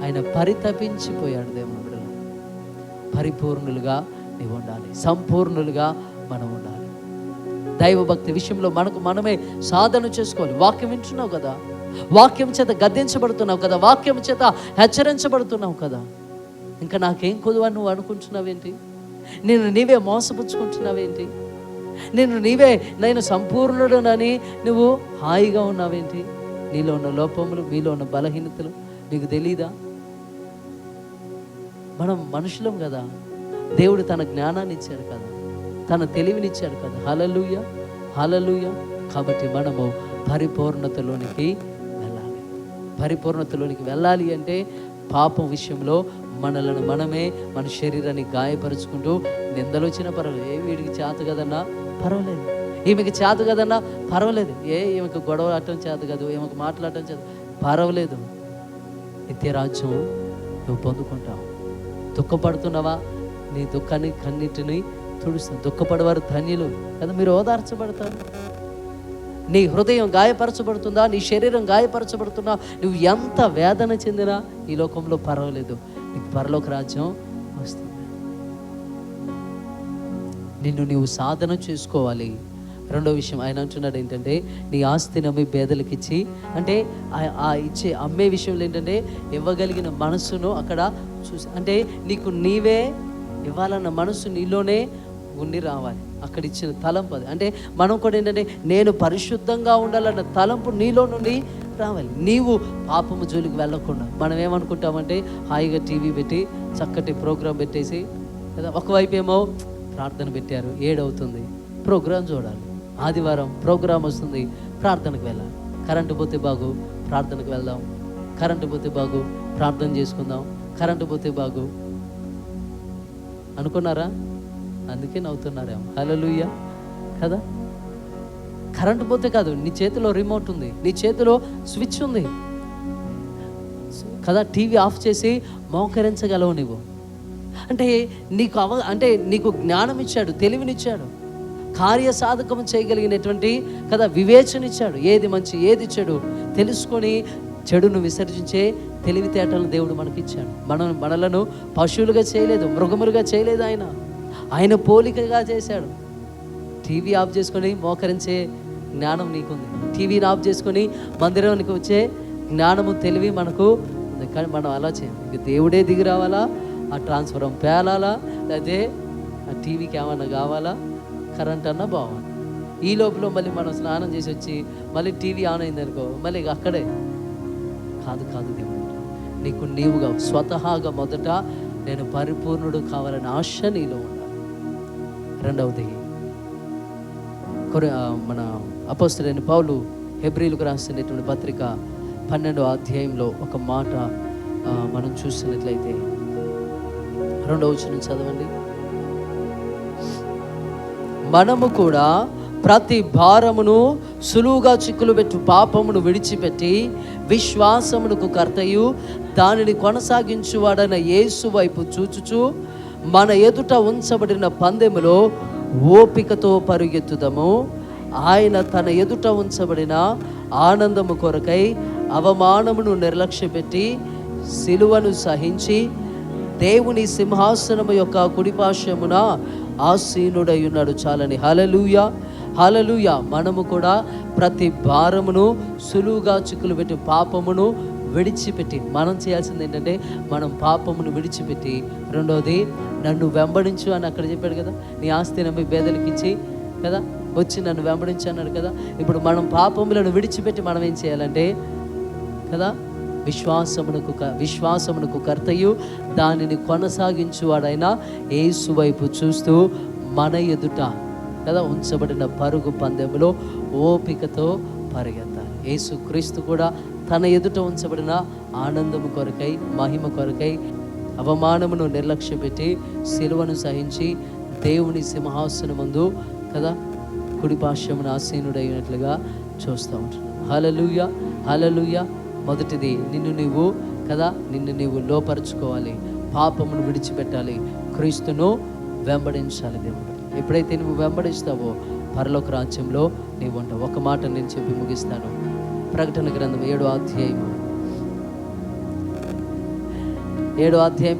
ఆయన పరితపించిపోయాడు. దేవుడు పరిపూర్ణులుగా నీవు ఉండాలి, సంపూర్ణులుగా మనం ఉండాలి. దైవభక్తి విషయంలో మనమే సాధన చేసుకోవాలి. వాక్యం వింటున్నావు కదా, వాక్యం చేత గద్దించబడుతున్నావు కదా, వాక్యం చేత హెచ్చరించబడుతున్నావు కదా, ఇంకా నాకేం కొదువని నువ్వు అనుకుంటున్నావేంటి? నీవే మోసపుచ్చుకుంటున్నావేంటి? నేను సంపూర్ణుడనని నువ్వు హాయిగా ఉన్నావేంటి? నీలో ఉన్న లోపములు, మీలో ఉన్న బలహీనతలు నీకు తెలీదా? మనం మనుషులం కదా, దేవుడు తన జ్ఞానాన్ని ఇచ్చాడు కదా, తన తెలివినిచ్చాడు కదా. హల్లెలూయా. కాబట్టి మనము పరిపూర్ణతలోనికి వెళ్ళాలి అంటే పాపం విషయంలో మన శరీరాన్ని గాయపరుచుకుంటూ నిందలు వచ్చినా పర్వాలేదు, వీడికి చేత కదన్నా పర్వాలేదు, ఈమెకి చేత కదన్నా పర్వాలేదు, ఈమెకి గొడవ ఆడటం చేత కాదు, ఈమెకి మాట్లాడటం చేత పర్వాలేదు. నిత్యరాజ్యం నువ్వు పొందుకుంటావు. దుఃఖపడుతున్నావా? నీ దుఃఖాన్ని కన్నిటిని తుడుస్తావు. దుఃఖపడేవారు ధన్యులు కదా, మీరు ఓదార్చబడతారు. నీ హృదయం గాయపరచబడుతుందా, నీ శరీరం గాయపరచబడుతుందా, నువ్వు ఎంత వేదన చెందినా ఈ లోకంలో పర్వాలేదు, నీకు పరలోక రాజ్యం వస్తుంది. నీవు సాధన చేసుకోవాలి. రెండో విషయం ఆయన అంటున్నాడు ఏంటంటే నీ ఆస్తిని అమ్మి పేదలకు ఇచ్చి, అంటే ఆ ఇచ్చే అమ్మే విషయంలో ఏంటంటే ఇవ్వగలిగిన మనస్సును అక్కడ చూసి, అంటే నీకు నీవే ఇవ్వాలన్న మనసు నీలోనే ఉండి రావాలి. అక్కడ ఇచ్చిన తలంపు అది. అంటే మనం కూడా ఏంటంటే నేను పరిశుద్ధంగా ఉండాలన్న తలంపు నీలో నుండి రావాలి. నీవు పాపము జోలికి వెళ్ళకుండా. మనం ఏమనుకుంటామంటే హాయిగా టీవీ పెట్టి చక్కటి ప్రోగ్రాం పెట్టేసి కదా, ఒకవైపు ఏమో ప్రార్థన పెట్టారు, 7 అవుతుంది, ప్రోగ్రాం చూడాలి. ఆదివారం ప్రోగ్రాం వస్తుంది, ప్రార్థనకు వెళ్ళాలి. కరెంటు పోతే బాగు, ప్రార్థనకు వెళ్దాం. కరెంటు పోతే బాగు, ప్రార్థన చేసుకుందాం. కరెంటు పోతే బాగు అనుకున్నారా? అందుకే నవ్వుతున్నారేమో. హల్లెలూయా కదా. కరెంటు పోతే కాదు, నీ చేతిలో రిమోట్ ఉంది, నీ చేతిలో స్విచ్ ఉంది కదా. టీవీ ఆఫ్ చేసి మోకరించగలవు నువ్వు. అంటే నీకు జ్ఞానం ఇచ్చాడు, తెలివినిచ్చాడు, కార్యసాధకం చేయగలిగినటువంటి కదా వివేచన ఇచ్చాడు. ఏది మంచి ఏది చెడు తెలుసుకొని చెడును విసర్జించే తెలివితేటలను దేవుడు మనకిచ్చాడు. మనలను పశువులుగా చేయలేదు, మృగములుగా చేయలేదు. ఆయన పోలికగా చేశాడు. టీవీ ఆఫ్ చేసుకొని మోకరించే జ్ఞానం నీకుంది. టీవీని ఆఫ్ చేసుకొని మందిరానికి వచ్చే జ్ఞానము తెలివి మనకు ఉంది. కానీ మనం అలా చేయం. ఇంక దేవుడే దిగి రావాలా, ఆ ట్రాన్స్ఫార్మర్ పేలాలా, అదే ఆ టీవీకి ఏమన్నా కావాలా, కరెంట్ అన్నా బాగుంది. ఈ లోపల మళ్ళీ మనం స్నానం చేసి వచ్చి మళ్ళీ టీవీ ఆన్ అయింది అనుకో, మళ్ళీ అక్కడే కాదు. దేవుడు నీవుగా స్వతహాగా మొదట నేను పరిపూర్ణుడు కావాలని ఆశ నీలో ఉండాలి. రెండవది, మన అపోస్తలుడైన పౌలు హెబ్రీయులకు రాసినటువంటి పత్రిక 12వ అధ్యాయంలో ఒక మాట మనం చూసినట్లయితే 2వ వచనం చదవండి. మనము కూడా ప్రతి భారమును సులువుగా చిక్కులు పెట్టు పాపమును విడిచిపెట్టి విశ్వాసమునకు కర్తయు దానిని కొనసాగించువాడైన యేసు వైపు చూచుచు మన ఎదుట ఉంచబడిన పందెములో ఓపికతో పరుగెత్తుదము. ఆయన తన ఎదుట ఉంచబడిన ఆనందము కొరకై అవమానమును నిర్లక్ష్యపెట్టి సిలువను సహించి దేవుని సింహాసనము యొక్క కుడిపార్శ్వమున ఆసీనుడై ఉన్నాడు. చాలని. హల్లెలూయా, హల్లెలూయా. మనము కూడా ప్రతి భారమును సులువుగా చిక్కులు పెట్టి పాపమును విడిచిపెట్టి, మనం చేయాల్సింది ఏంటంటే మనం పాపమును విడిచిపెట్టి, రెండవది నన్ను వెంబడించు అని అక్కడ చెప్పాడు కదా. నీ ఆస్తి నమ్మి పేదలకు ఇచ్చి కదా వచ్చి నన్ను వెంబడించు అన్నాడు కదా. ఇప్పుడు మనం పాపములను విడిచిపెట్టి మనం ఏం చేయాలంటే కదా విశ్వాసమునకు కర్తయు దానిని కొనసాగించువాడైనా యేసు వైపు చూస్తూ మన ఎదుట కదా ఉంచబడిన పరుగు పందెములో ఓపికతో పరిగెత్తాలి. యేసు క్రీస్తు కూడా తన ఎదుట ఉంచబడిన ఆనందము కొరకై, మహిమ కొరకై అవమానమును నిర్లక్ష్యపెట్టి సిలువను సహించి దేవుని సింహాసనమందు కదా కుడిపార్శ్వమున ఆసీనుడైనట్లుగా చూస్తూ ఉంటున్నాం. హల్లెలూయా, హల్లెలూయా. మొదటిది నిన్ను నీవు లోపరుచుకోవాలి, పాపమును విడిచిపెట్టాలి, క్రీస్తును వెంబడించాలి. దేవుడు ఎప్పుడైతే నువ్వు వెంబడిస్తావో పరలోక రాజ్యంలో నీవు ఉంటావు. ఒక మాట నేను చెప్పి ముగిస్తాను. ప్రకటన గ్రంథం 7వ అధ్యాయం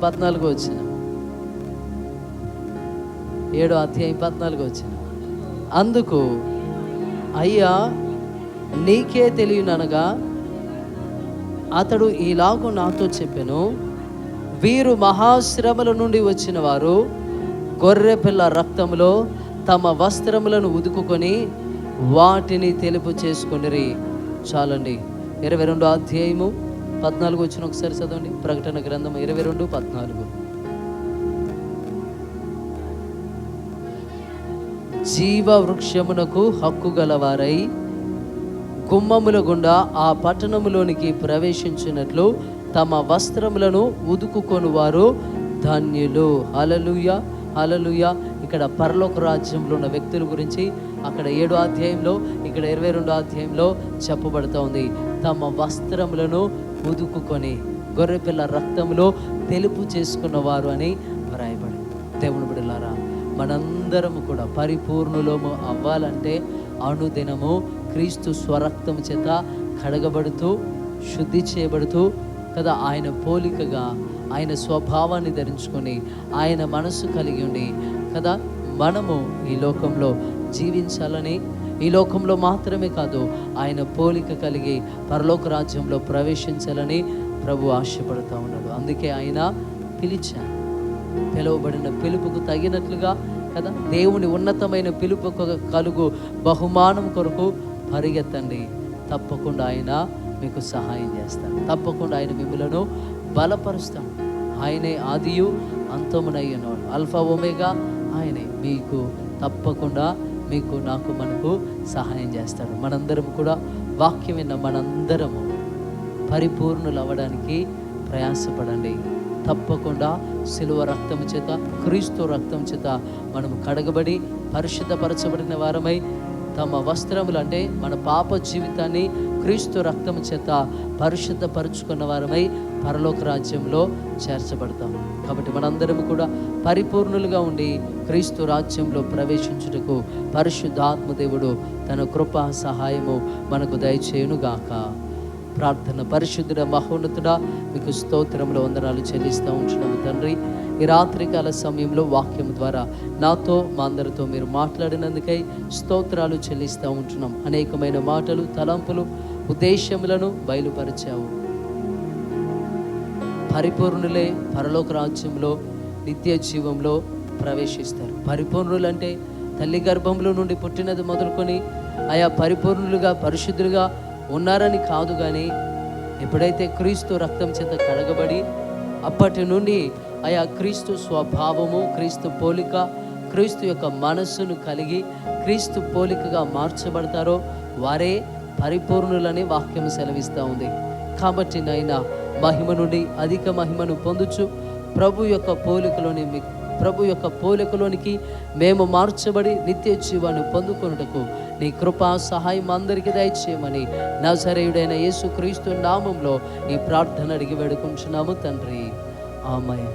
14 వచ్చిన 7వ అధ్యాయం 14 వచ్చిన అందుకు అయ్యా నీకే తెలియననగా అతడు ఈలాగు నాతో చెప్పెను, వీరు మహాశ్రమల నుండి వచ్చిన వారు గొర్రెపిల్ల రక్తములో తమ వస్త్రములను ఉదుకుకొని వాటిని తెలుపు చేసుకొనిరి. చాలండి. 22వ అధ్యాయము 14 వచ్చిన ఒకసారి చదవండి. ప్రకటన గ్రంథం 22:14. జీవ వృక్షమునకు హక్కు గలవారై గుమ్మముల గుండా ఆ పట్టణములోనికి ప్రవేశించినట్లు తమ వస్త్రములను ఉదుకుకొని వారు ధన్యులు. హల్లెలూయా, హల్లెలూయా. ఇక్కడ పరలోక రాజ్యంలో ఉన్న వ్యక్తుల గురించి అక్కడ 7వ అధ్యాయంలో, ఇక్కడ 22వ అధ్యాయంలో చెప్పబడుతూ ఉంది. తమ వస్త్రములను ఉదుకుకొని గొర్రెపిల్ల రక్తంలో తెలుపు చేసుకున్నవారు అని వ్రాయబడి. దేవుని బిడ్డలారా, మనందరము కూడా పరిపూర్ణులము అవ్వాలంటే అనుదినము క్రీస్తు స్వరక్తము చేత కడగబడుతూ శుద్ధి చేయబడుతూ కదా ఆయన పోలికగా ఆయన స్వభావాన్ని ధరించుకొని ఆయన మనసు కలిగి ఉండి కదా మనము ఈ లోకంలో జీవించాలని, ఈ లోకంలో మాత్రమే కాదు ఆయన పోలిక కలిగి పరలోక రాజ్యంలో ప్రవేశించాలని ప్రభు ఆశపడుతూ ఉన్నాడు. అందుకే ఆయన పిలువబడిన పిలుపుకు తగినట్లుగా కదా దేవుని ఉన్నతమైన పిలుపు కలుగు బహుమానం కొరకు పరిగెత్తండి. తప్పకుండా ఆయన మీకు సహాయం చేస్తాడు. తప్పకుండా ఆయన మిమ్మలను బలపరుస్తాడు. ఆయనే ఆదియు అంతమునయ్యున్నాడు, అల్ఫా ఒమేగా ఆయనే. మీకు తప్పకుండా మనకు సహాయం చేస్తాడు. మనందరం కూడా వాక్యం విన్న మనందరము పరిపూర్ణులు అవ్వడానికి ప్రయాసపడండి. తప్పకుండా సిలువ రక్తం చేత, క్రీస్తు రక్తం చేత మనము కడగబడి పరిశుద్ధపరచబడిన వారమై, తమ వస్త్రములు అంటే మన పాప జీవితాన్ని క్రీస్తు రక్తం చేత పరిశుద్ధపరుచుకున్న వారమై పరలోక రాజ్యంలో చేర్చబడతాం. కాబట్టి మనందరం కూడా పరిపూర్ణులుగా ఉండి క్రీస్తు రాజ్యంలో ప్రవేశించుటకు పరిశుద్ధాత్మ దేవుడు తన కృపా సహాయము మనకు దయచేయునుగాక. ప్రార్థన. పరిశుద్ధుడ మహోన్నతుడా, మీకు స్తోత్రములు వందనాలు చెల్లిస్తూ ఉంటున్నాము తండ్రి. ఈ రాత్రికాల సమయంలో వాక్యం ద్వారా నాతో మా అందరితో మీరు మాట్లాడినందుకై స్తోత్రాలు చెల్లిస్తూ ఉంటున్నాం. అనేకమైన మాటలు, తలంపులు, ఉద్దేశములను బయలుపరిచావు. పరిపూర్ణులే పరలోక రాజ్యంలో నిత్య జీవంలో ప్రవేశిస్తారు. పరిపూర్ణులు అంటే తల్లి గర్భంలో నుండి పుట్టినది మొదలుకొని ఆయా పరిపూర్ణులుగా పరిశుద్ధులుగా ఉన్నారని కాదు, కానీ ఎప్పుడైతే క్రీస్తు రక్తం చేత కడగబడి అప్పటి నుండి ఆయా క్రీస్తు స్వభావము, క్రీస్తు పోలిక, క్రీస్తు యొక్క మనస్సును కలిగి క్రీస్తు పోలికగా మార్చబడతారో వారే పరిపూర్ణులని వాక్యం సెలవిస్తూ ఉంది. కాబట్టి నాయనా, మహిమ నుండి అధిక మహిమను పొందుచు ప్రభు యొక్క పోలికలోనికి మేము మార్చబడి నిత్య జీవాన్ని పొందుకొనుటకు నీ కృపా సహాయం అందరికీ దయచేయమని నజరేయుడైన యేసుక్రీస్తు నామంలో ఈ ప్రార్థన అడిగి వేడుకుంటున్నాము తండ్రి. ఆమేన్.